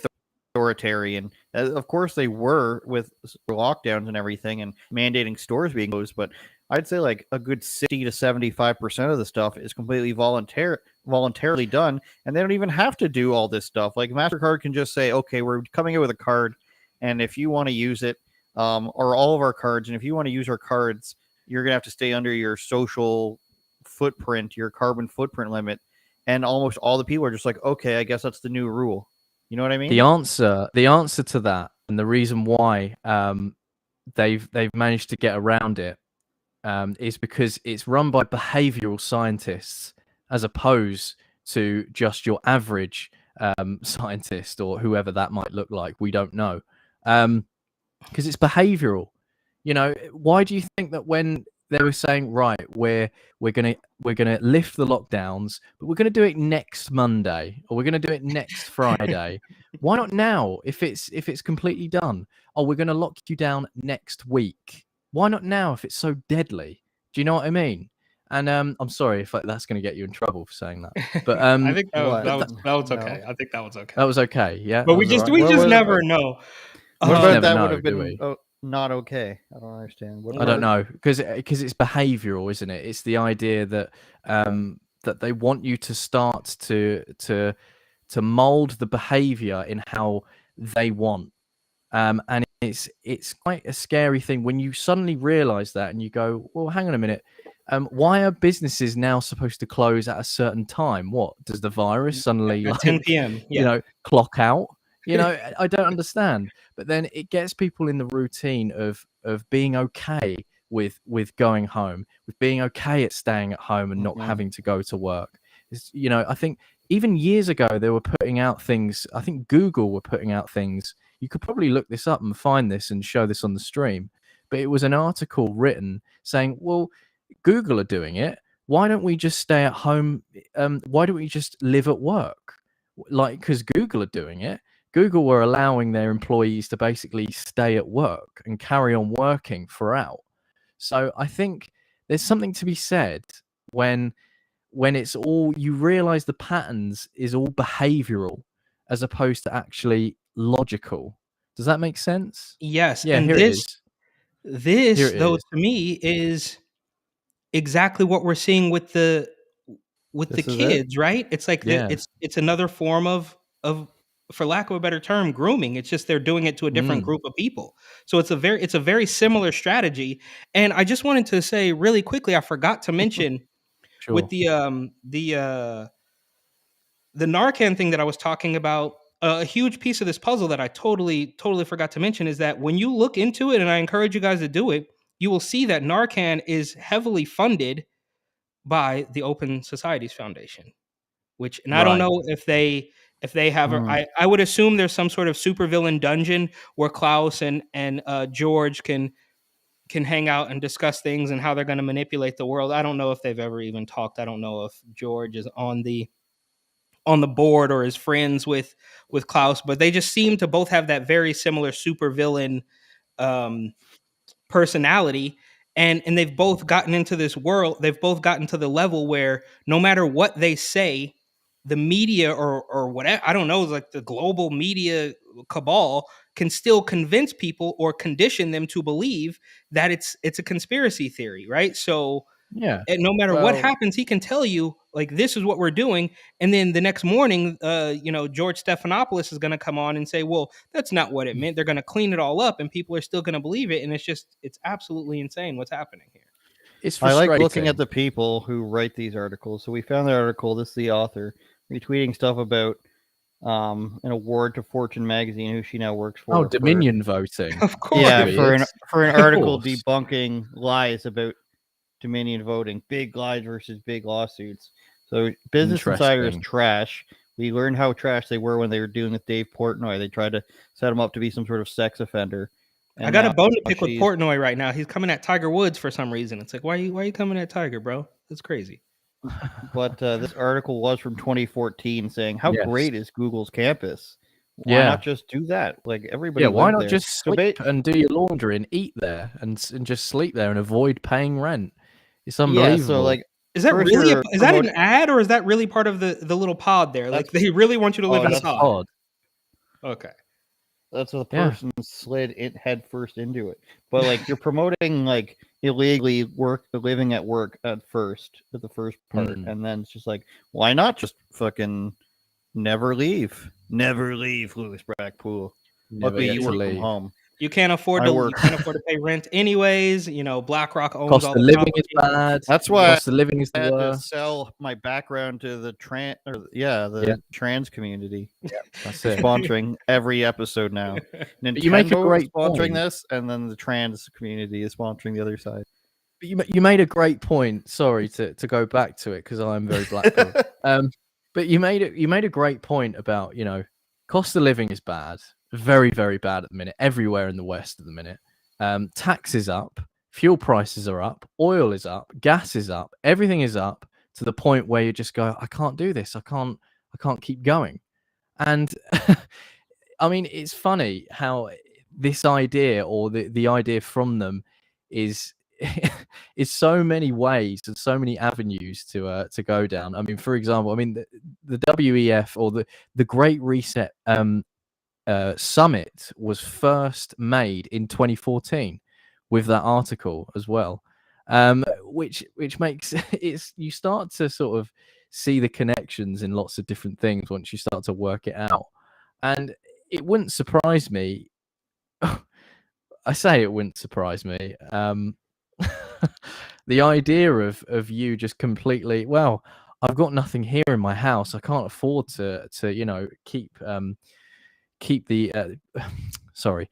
authoritarian. Of course, they were with lockdowns and everything and mandating stores being closed, but I'd say like a good 60 to 75% of the stuff is completely voluntarily done, and they don't even have to do all this stuff. Like MasterCard can just say, okay, we're coming in with a card, and if you want to use it, or all of our cards, and if you want to use our cards, you're gonna have to stay under your social footprint, your carbon footprint limit. And almost all the people are just like, okay, I guess that's the new rule. You know what I mean? the answer to that, and the reason why they've managed to get around it, is because it's run by behavioral scientists as opposed to just your average scientist or whoever that might look like. We don't know, because it's behavioral. Why do you think that when they were saying, right, we're gonna lift the lockdowns, but we're gonna do it next Monday, or we're gonna do it next Friday? Why not now? If it's completely done. Oh, we're gonna lock you down next week. Why not now if it's so deadly? Do you know what I mean? And I'm sorry if that's going to get you in trouble for saying that, but I think that was okay. No. I think that was okay. that was okay. Yeah, But that we was just all right. we just never know. What about never that know, would have do been we? not okay? I don't understand. I don't know, because it's behavioral, isn't it? It's the idea that that they want you to start to mold the behavior in how they want, and it's quite a scary thing when you suddenly realize that and you go, well, hang on a minute. Why are businesses now supposed to close at a certain time? What does the virus suddenly At 10 p.m. clock out? I don't understand. But then it gets people in the routine of being okay with going home, with being okay at staying at home and not having to go to work. I think even years ago they were putting out things. I think Google were putting out things. You could probably look this up and find this and show this on the stream. But it was an article written saying, well, Google are doing it. Why don't we just stay at home? Why don't we just live at work? Like, because Google are doing it. Google were allowing their employees to basically stay at work and carry on working throughout. So I think there's something to be said when it's all, you realize the patterns is all behavioral as opposed to actually logical. Does that make sense? Yes. Yeah, and here it is. This though, to me, is exactly what we're seeing with the kids, right? It's like it's another form of, for lack of a better term, grooming. It's just they're doing it to a different group of people. So it's a very similar strategy. And I just wanted to say really quickly, I forgot to mention with the Narcan thing that I was talking about, a huge piece of this puzzle that I totally forgot to mention is that when you look into it, and I encourage you guys to do it, you will see that Narcan is heavily funded by the Open Societies Foundation, which, and I don't know if they have, I would assume there's some sort of supervillain dungeon where Klaus and George can hang out and discuss things and how they're going to manipulate the world. I don't know if they've ever even talked. I don't know if George is on the board or is friends with Klaus, but they just seem to both have that very similar supervillain personality, and they've both gotten into this world. They've both gotten to the level where no matter what they say, the media or whatever, I don't know, like the global media cabal can still convince people or condition them to believe that it's a conspiracy theory, right? So Yeah. and no matter what happens, he can tell you, like, this is what we're doing. And then the next morning, George Stephanopoulos is going to come on and say, well, that's not what it meant. They're going to clean it all up and people are still going to believe it. And it's absolutely insane what's happening here. It's I frustrating. like looking at the people who write these articles. So we found the article. This is the author retweeting stuff about an award to Fortune magazine, who she now works for. Oh, Dominion voting. Of course. Yeah, It is. for an Of article course. debunking lies about Dominion voting, big lies versus big lawsuits. So Business Insider is Interesting. trash. We learned how trash they were when they were doing with Dave Portnoy. They tried to set him up to be some sort of sex offender. I got a bone to now pick with Portnoy right now. He's coming at Tiger Woods for some reason. It's like, why are you coming at Tiger, bro? That's crazy. But this article was from 2014 saying, how Yes. great is Google's campus? Why Yeah. not just do that? Like everybody. Yeah, why lived not there. just So sleep and do your laundry and eat there and just sleep there and avoid paying rent? It's unbelievable. Yeah, so like, Is that first really you're is that an promoting- ad, or is that really part of the little pod there? Like they really want you to live that's inside. odd. Okay. That's what the Yeah. person slid it head first into it. But like you're promoting like illegally living at work at the first part, and then it's just like, why not just fucking never leave, Louis Brackpool. Never Luckily get you to work from leave. home. You can't afford to pay rent anyways. BlackRock owns Cost all of the living property. is bad. That's why Cost of living is I the had to worst. sell my background to the trans community. That's They're it. sponsoring every episode now. Nintendo you make a great is sponsoring point. this, and then the trans community is sponsoring the other side. But you made a great point. Sorry to go back to it because I'm very Blackpool. But you made a great point about cost of living is bad, very very bad at the minute, everywhere in the West at the minute. Taxes up, fuel prices are up, oil is up, gas is up, everything is up to the point where you just go, I can't do this, I can't keep going. And I mean, it's funny how this idea or the idea from them is so many ways and so many avenues to go down. I mean, for example, the WEF or the Great Reset summit was first made in 2014 with that article as well, which makes you start to sort of see the connections in lots of different things once you start to work it out. And it wouldn't surprise me. I say it wouldn't surprise me. The idea of you just completely, well, I've got nothing here in my house. I can't afford to keep the sorry,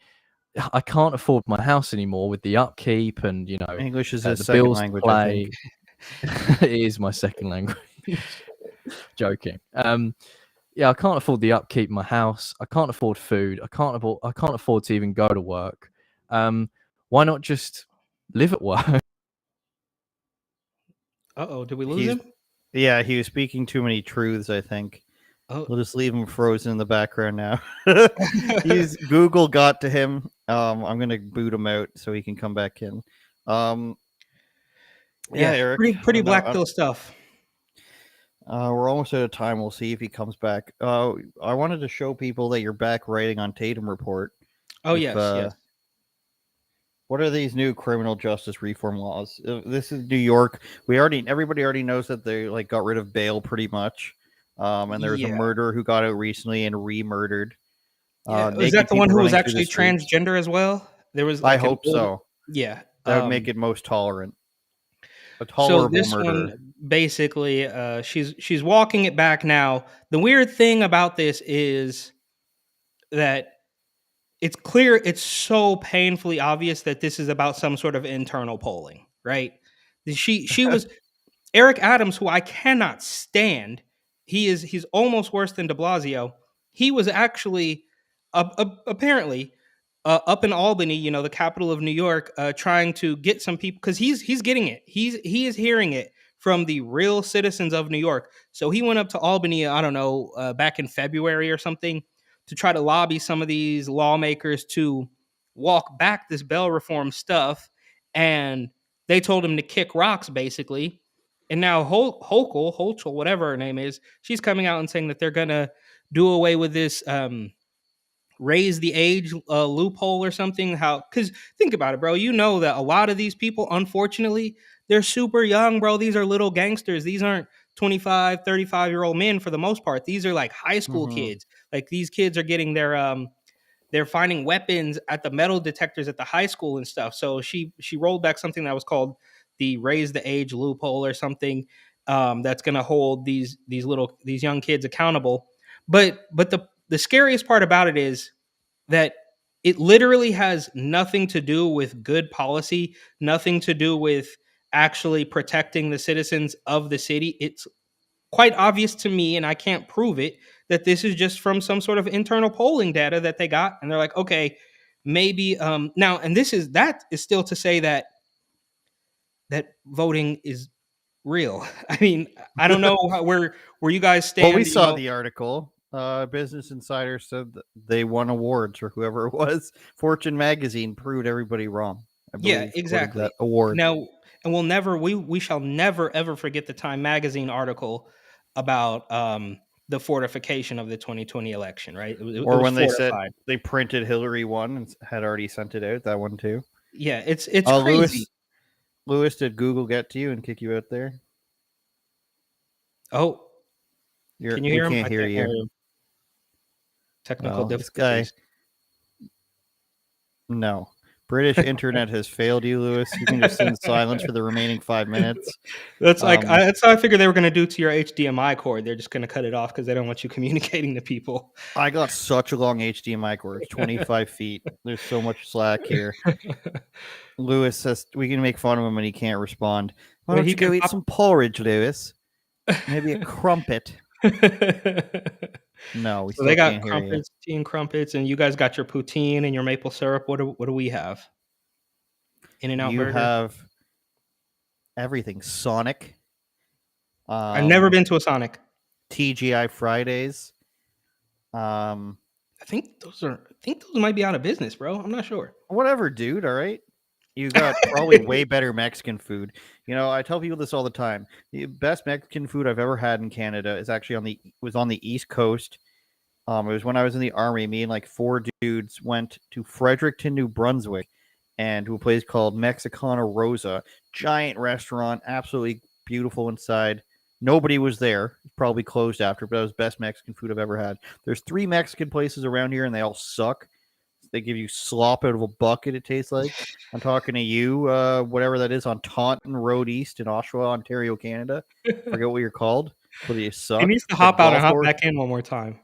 I can't afford my house anymore with the upkeep and English is the his second bills language. to I play. think. It is my second language. Joking. Yeah, I can't afford the upkeep in my house. I can't afford food. I can't afford to even go to work. Why not just live at work? Did we lose him? Yeah, he was speaking too many truths, I think. Oh. We'll just leave him frozen in the background now. Google got to him. I'm gonna boot him out so he can come back in. Yeah, Eric. Pretty black pill stuff. We're almost out of time. We'll see if he comes back. I wanted to show people that you're back writing on Tatum Report. Oh, yes. What are these new criminal justice reform laws? This is New York. Everybody already knows that they got rid of bail pretty much. And there was a murderer who got out recently and re-murdered. Is that the one who was actually transgender as well? There was. I hope so. Yeah, that would make it most tolerant. A tolerable this murderer. one basically, she's walking it back now. The weird thing about this is that it's clear, it's so painfully obvious that this is about some sort of internal polling, right? She was Eric Adams, who I cannot stand. He's almost worse than De Blasio. He was actually apparently up in Albany, the capital of New York, trying to get some people, because he's getting it. He is hearing it from the real citizens of New York. So he went up to Albany, I don't know, back in February or something, to try to lobby some of these lawmakers to walk back this bail reform stuff, and they told him to kick rocks, basically. And now Hochul, whatever her name is, she's coming out and saying that they're gonna do away with this raise the age loophole or something. How? Because think about it, bro. You know that a lot of these people, unfortunately, they're super young, bro. These are little gangsters. These aren't 25, 35-year-old men for the most part. These are like high school kids. Like, these kids are getting they're finding weapons at the metal detectors at the high school and stuff. So she rolled back something that was called the raise the age loophole or something, that's going to hold these young kids accountable. But the scariest part about it is that it literally has nothing to do with good policy, nothing to do with actually protecting the citizens of the city. It's quite obvious to me, and I can't prove it, that this is just from some sort of internal polling data that they got, and they're like, okay, maybe now, and that is still to say that voting is real. I mean, I don't know where you guys stand. Well, we saw the article. Business Insider said that they won awards for whoever it was. Fortune magazine proved everybody wrong. I believe, yeah, exactly. that award. Now, and we shall never ever forget the Time magazine article about the fortification of the 2020 election, right? Or when they said they printed Hillary won and had already sent it out. That one too. Yeah, it's crazy. Lewis, did Google get to you and kick you out there? Oh, can you hear him? Can't hear you. Technical difficulties. This guy. No. British internet has failed you, Lewis. You can just sit in silence for the remaining 5 minutes. That's that's how I figured they were going to do to your HDMI cord. They're just going to cut it off because they don't want you communicating to people. I got such a long HDMI cord. It's 25 feet. There's so much slack here. Lewis says we can make fun of him when he can't respond. Why don't you go eat some porridge, Lewis? Maybe a crumpet. No, we still they got can't hear crumpets, tea and crumpets, and you guys got your poutine and your maple syrup. What do we have? In-N-Out you burger. Have everything. Sonic. I've never been to a Sonic. TGI Fridays. I think those might be out of business, bro. I'm not sure. Whatever, dude. All right. You got probably way better Mexican food. I tell people this all the time. The best Mexican food I've ever had in Canada is actually was on the East Coast. It was when I was in the Army. Me and like 4 dudes went to Fredericton, New Brunswick, and to a place called Mexicana Rosa. Giant restaurant, absolutely beautiful inside. Nobody was there. Probably closed after, but it was best Mexican food I've ever had. There's 3 Mexican places around here, and they all suck. They give you slop out of a bucket, it tastes like. I'm talking to you, whatever that is, on Taunton Road East in Oshawa, Ontario, Canada. Forget what you're called. But you suck. He needs to hop out and hop back in one more time.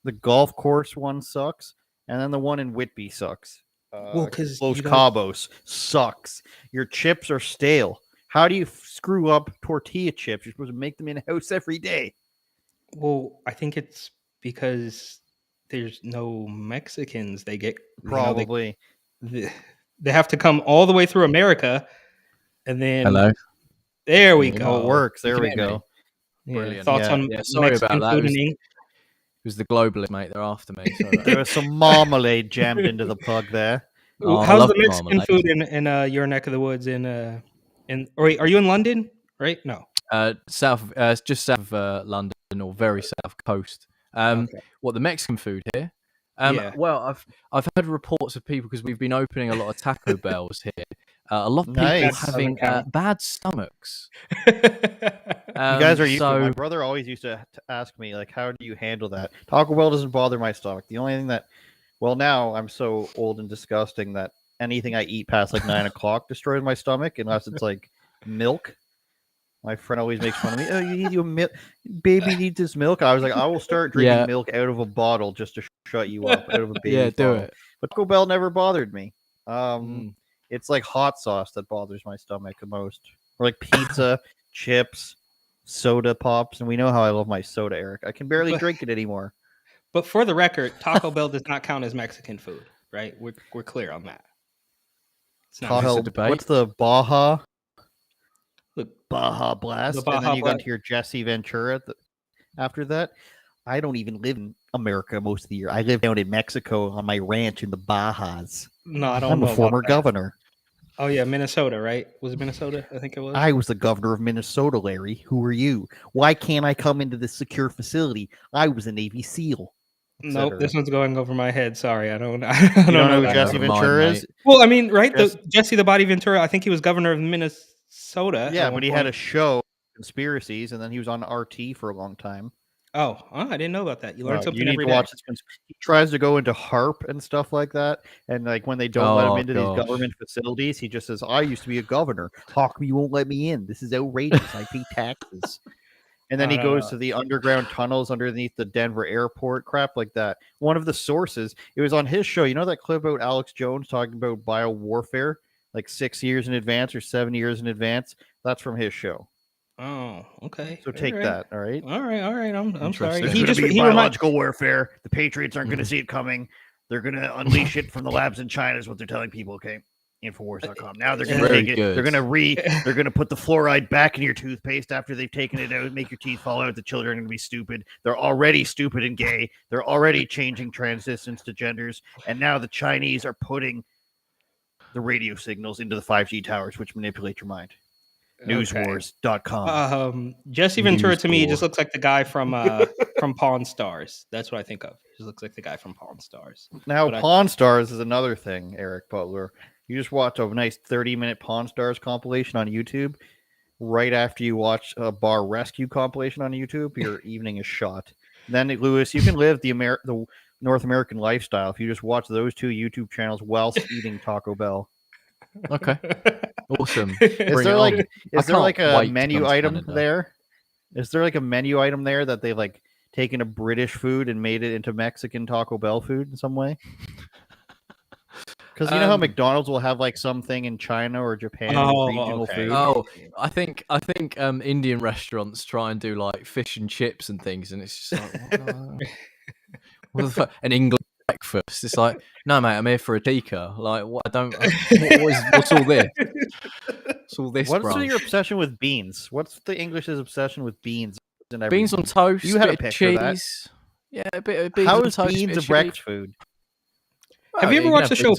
The golf course one sucks, and then the one in Whitby sucks. Because Los Cabos sucks. Your chips are stale. How do you screw up tortilla chips? You're supposed to make them in-house every day. Well, I think it's because there's no Mexicans. They get probably they have to come all the way through America, and then there we go. It works. There we go. Brilliant. Thoughts on sorry Mexican about that. Food in England? It was the globalist, mate. They're after me. There was some marmalade jammed into the plug there. How's the Mexican food in your neck of the woods? Are you in London? Right? No. South, just south of London, or very south coast. What, the Mexican food here? Well, I've heard reports of people, because we've been opening a lot of Taco Bells here. A lot of people having bad stomachs. You guys are used to it. My brother always used to ask me, like, how do you handle that? Taco Bell doesn't bother my stomach. The only thing now I'm so old and disgusting that anything I eat past like 9 o'clock destroys my stomach, unless it's like milk. My friend always makes fun of me. Oh, you need your milk. Baby needs this milk. I was like, I will start drinking milk out of a bottle just to shut you up out of a baby do bottle. it. But Taco Bell never bothered me. It's like hot sauce that bothers my stomach the most. Or like pizza, chips, soda pops, and we know how I love my soda, Eric. I can barely drink it anymore. But for the record, Taco Bell does not count as Mexican food, right? We're clear on that. It's not Taco, debate. what's the Baja? Look, Baja Blast, the Baja and then you go Blast. into your Jesse Ventura after that. I don't even live in America most of the year. I live down in Mexico on my ranch in the Bajas. No, I don't I'm know. a former about that. governor. Oh yeah, Minnesota, right? Was it Minnesota? I think it was. I was the governor of Minnesota, Larry. Who are you? Why can't I come into this secure facility? I was a Navy SEAL. Nope, this one's going over my head. Sorry, I don't. I You don't know who that. Jesse Never mind, Ventura mate. is? Well, I mean, right? Jesse the Body Ventura. I think he was governor of Minnesota. Yeah, at but one he point. had a show, Conspiracies, and then he was on RT for a long time. Oh, I didn't know about that. You learn something You need every to day. watch this. He tries to go into HARP and stuff like that, and like when they don't let him into these government facilities, he just says, "I used to be a governor. How come you won't let me in? This is outrageous. I pay taxes." And then he goes to the underground tunnels underneath the Denver airport, crap like that. One of the sources, it was on his show. You know that clip about Alex Jones talking about biowarfare, like 6 years in advance or 7 years in advance? That's from his show. Oh, okay. So take that, all right? All right. I'm sorry. There's He going just to be he biological warfare. The Patriots aren't going to see it coming. They're going to unleash it from the labs in China is what they're telling people, okay? Infowars.com. Now they're going to take it. They're going to they're going to put the fluoride back in your toothpaste after they've taken it out, make your teeth fall out. The children are going to be stupid. They're already stupid and gay. They're already changing transitions to genders. And now the Chinese are putting the radio signals into the 5G towers, which manipulate your mind. Newswars.com. Jesse Ventura to me just looks like the guy from Pawn Stars. That's what I think of. He looks like the guy from Pawn Stars. Now, Pawn Stars is another thing, Eric Butler. You just watch a nice 30-minute Pawn Stars compilation on YouTube. Right after you watch a Bar Rescue compilation on YouTube, your evening is shot. Then, Lewis, you can live the North American lifestyle if you just watch those two YouTube channels whilst eating Taco Bell. Okay. Awesome. Is there like a menu item there? Is there like a menu item there that they've like taken a British food and made it into Mexican Taco Bell food in some way? Because you know how McDonald's will have like something in China or Japan regional food. Oh, I think Indian restaurants try and do like fish and chips and things, and it's just like what the fuck? An English breakfast. It's like, no, mate, I'm here for a tikka. Like, what? What's all this? What's all this? What's your obsession with beans? What's the English's obsession with beans? And beans on toast. You had a picture picture of cheese. Yeah, a bit of beans How on is toast. beans a breakfast food? Have you ever watched the show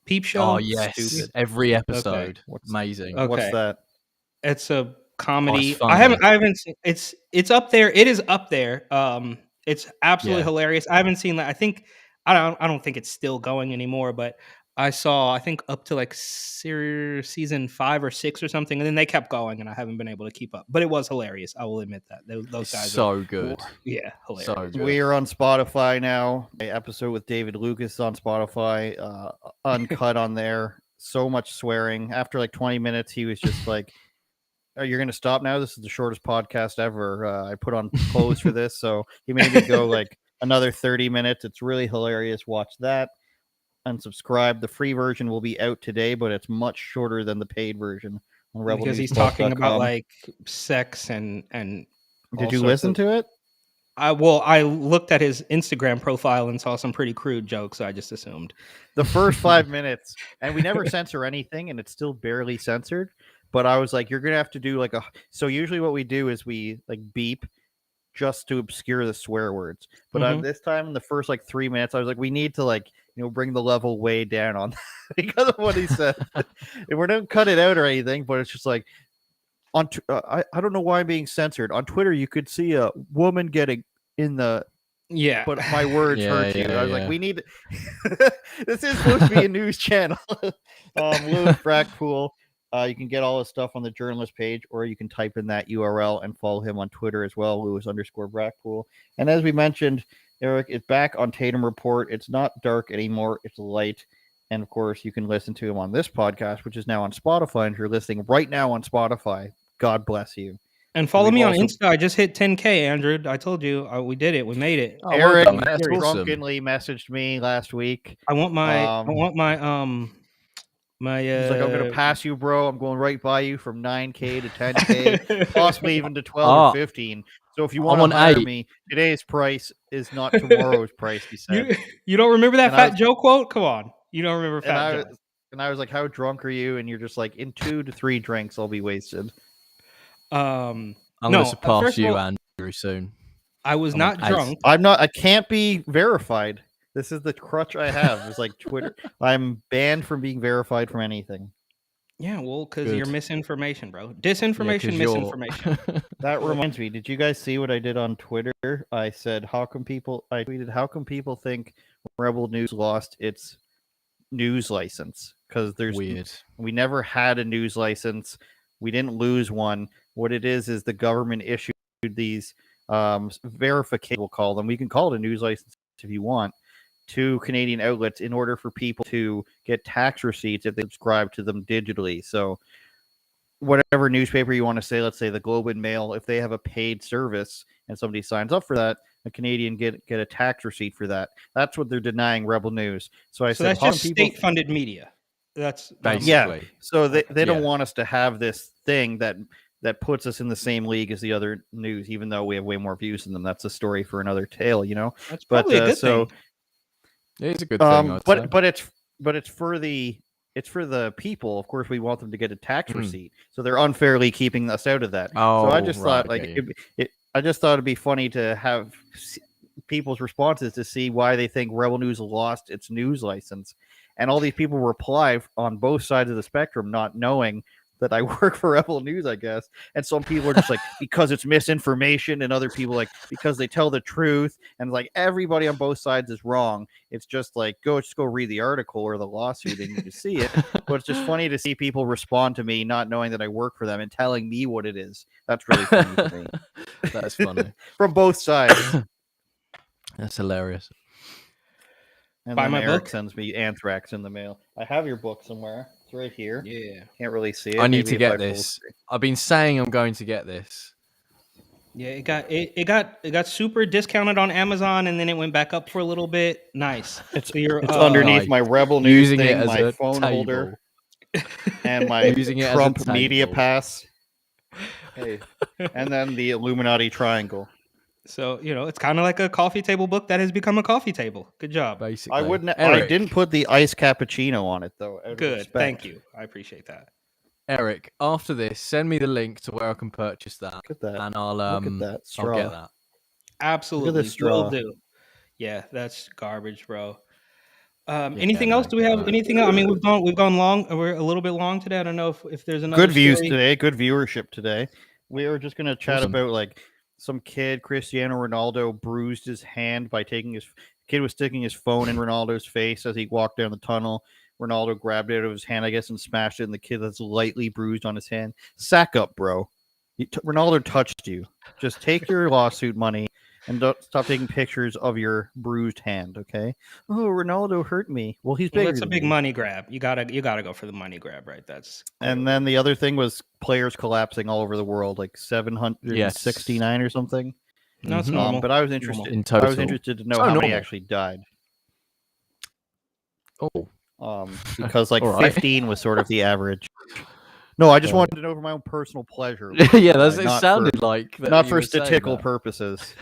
Peep Show? Oh yes, stupid. Every episode. Okay. Amazing. Okay. What's that? It's a comedy. Oh, I haven't seen it's up there. It is up there. It's absolutely hilarious. I haven't seen that. I don't think it's still going anymore, but I saw up to like season 5 or 6 or something, and then they kept going, and I haven't been able to keep up. But it was hilarious. I will admit that those guys so good. Yeah, hilarious. So good. We are on Spotify now. An episode with David Lucas on Spotify, uncut on there. So much swearing. After like 20 minutes, he was just like, "Oh, you're gonna stop now? This is the shortest podcast ever." I put on clothes for this, so he made me go like another 30 minutes. It's really hilarious. Watch that. Unsubscribe. The free version will be out today, but it's much shorter than the paid version on Rebel because he's News talking about Plus.com. like sex and Did you listen to it? I looked at his Instagram profile and saw some pretty crude jokes, so I just assumed. The first 5 minutes, and we never censor anything, and it's still barely censored. But I was like, you're gonna have to do like so usually what we do is we like beep just to obscure the swear words. But this time in the first like 3 minutes, I was like, we need to like bring the level way down on that because of what he said. And we don't cut it out or anything, but it's just like on. I don't know why I'm being censored on Twitter. You could see a woman getting in the. Yeah, but my words hurt you. I was like, we need. This is supposed to be a news channel. Lewis Brackpool. You can get all his stuff on the journalist page, or you can type in that URL and follow him on Twitter as well, Lewis_Brackpool. And as we mentioned, Eric is back on Tatum Report. It's not dark anymore. It's light. And of course, you can listen to him on this podcast, which is now on Spotify. And if you're listening right now on Spotify, God bless you. And follow we've me on also- Insta. I just hit 10K, Andrew. I told you we did it. We made it. Oh, well Eric done, man. That's awesome. drunkenly messaged me last week. I want my He's like, I'm gonna pass you, bro. I'm going right by you from 9K to 10K, possibly even to 12 or 15. So if you want to hire me, today's price is not tomorrow's price. He said. You don't remember that Fat Joe quote? Come on, you don't remember Fat Joe? And I was like, how drunk are you? And you're just like, in 2 to 3 drinks, I'll be wasted. I'm gonna surpass you, Andrew, soon. I was not drunk. I'm not. I can't be verified. This is the crutch I have. It's like Twitter. I'm banned from being verified from anything. Yeah, well, because you're misinformation, bro. Disinformation, misinformation. That reminds me. Did you guys see what I did on Twitter? I said, I tweeted, how come people think Rebel News lost its news license? Because we never had a news license. We didn't lose one. What it is the government issued these verification, we'll call them. We can call it a news license if you want, to Canadian outlets in order for people to get tax receipts if they subscribe to them digitally. So whatever newspaper you want to say, let's say the Globe and Mail, if they have a paid service and somebody signs up for that, a Canadian get a tax receipt for that. That's what they're denying Rebel News. So I said, that's just state-funded media. That's basically. Yeah. So they don't want us to have this thing that puts us in the same league as the other news, even though we have way more views than them. That's a story for another tale, you know. That's probably a good thing. It's a good thing. But it's for the people. Of course, we want them to get a tax receipt, so they're unfairly keeping us out of that. So I just thought, I just thought it'd be funny to have people's responses to see why they think Rebel News lost its news license, and all these people reply on both sides of the spectrum, not knowing that I work for Rebel News, I guess. And some people are just like, because it's misinformation, and other people like, because they tell the truth. And like, everybody on both sides is wrong. It's just like, go read the article or the lawsuit and you can see it. But it's just funny to see people respond to me not knowing that I work for them and telling me what it is. That's really funny to me. That's funny. From both sides. That's hilarious. And then Eric sends me Anthrax in the mail. I have your book somewhere. It's right here. Yeah. Can't really see it. I need to get this. I've been saying I'm going to get this. Yeah, it got super discounted on Amazon, and then it went back up for a little bit. Nice. It's underneath my Rebel News using thing, it as my a phone table. holder, and my Trump Media Pass. Hey, and then the Illuminati triangle. So, it's kind of like a coffee table book that has become a coffee table. Good job. Basically. I didn't put the iced cappuccino on it, though. Good. Thank you. I appreciate that. Eric, after this, send me the link to where I can purchase that. Look at that. And I'll Look at that straw. I'll get that. Absolutely. Look at this straw. Will do. Yeah, that's garbage, bro. Anything else? Do we have anything else? I mean, we've gone long. We're a little bit long today. I don't know if there's another good views today. Good viewership today. We were just gonna chat about like some kid, Cristiano Ronaldo, bruised his hand by kid was sticking his phone in Ronaldo's face as he walked down the tunnel. Ronaldo grabbed it out of his hand, I guess, and smashed it. And the kid that's lightly bruised on his hand. Sack up, bro. Ronaldo touched you. Just take your lawsuit money and don't stop taking pictures of your bruised hand. Okay. Oh, Ronaldo hurt me. Well, he's bigger. That's a big money grab. You gotta go for the money grab, right? That's. And then the other thing was players collapsing all over the world, like 769 or something. No, it's normal. But I was interested. In total. I was interested to know how many actually died. Oh. Because like 15 was sort of the average. No, I just wanted to know for my own personal pleasure. Yeah, it sounded like that. Not for statistical purposes.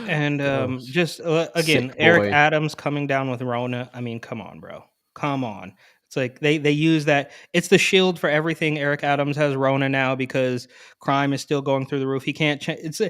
And again, Eric Adams coming down with Rona. I mean, come on, bro. Come on. It's like they use that. It's the shield for everything. Eric Adams has Rona now because crime is still going through the roof. He can't change.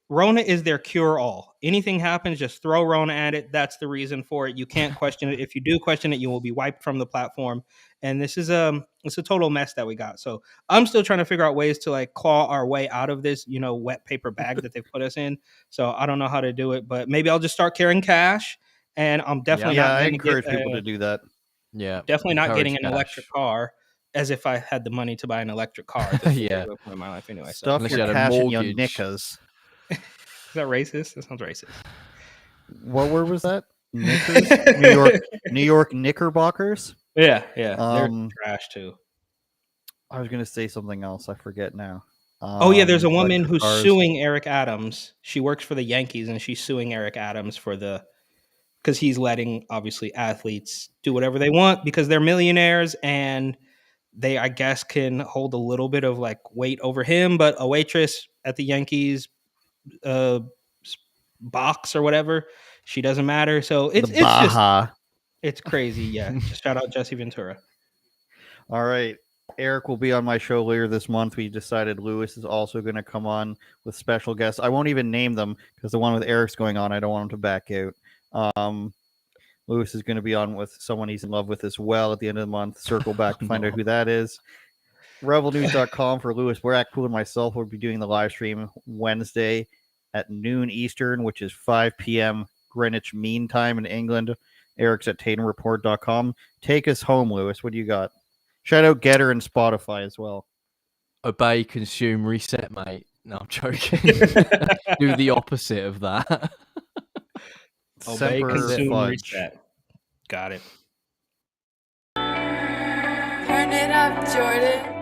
Rona is their cure-all. Anything happens, just throw Rona at it. That's the reason for it. You can't question it. If you do question it, you will be wiped from the platform. And this is it's a total mess that we got. So I'm still trying to figure out ways to like claw our way out of this, wet paper bag that they put us in. So I don't know how to do it, but maybe I'll just start carrying cash. And I'm definitely I encourage people to do that. Yeah, definitely not getting an electric car. As if I had the money to buy an electric car. Yeah, in my life anyway. Stuff your cash in your knickers. Is that racist? That sounds racist. What word was that? Knickers, New York Knickerbockers. Yeah, they're Um, trash too. I was gonna say something else. I forget now. Oh yeah, there's a woman electric who's cars. suing Eric Adams. She works for the Yankees, and she's suing Eric Adams because he's letting obviously athletes do whatever they want because they're millionaires and they, I guess, can hold a little bit of like weight over him. But a waitress at the Yankees box or whatever, she doesn't matter. So it's just Baja. it's crazy. Yeah, just shout out Jesse Ventura. All right. Eric will be on my show later this month. We decided Lewis is also going to come on with special guests. I won't even name them because the one with Eric's going on, I don't want him to back out. Lewis is going to be on with someone he's in love with as well at the end of the month. Circle back to find out who that is. Rebelnews.com for Lewis Brackpool and myself will be doing the live stream Wednesday at noon Eastern, which is 5 p.m. Greenwich Mean Time in England. Eric's at TatumReport.com. Take us home, Lewis. What do you got? Shout out Getter and Spotify as well. Obey, consume, reset, mate. No, I'm joking. Do the opposite of that. Obey, Semper consume, Fudge. reset. Got it. Turn it up, Jordan.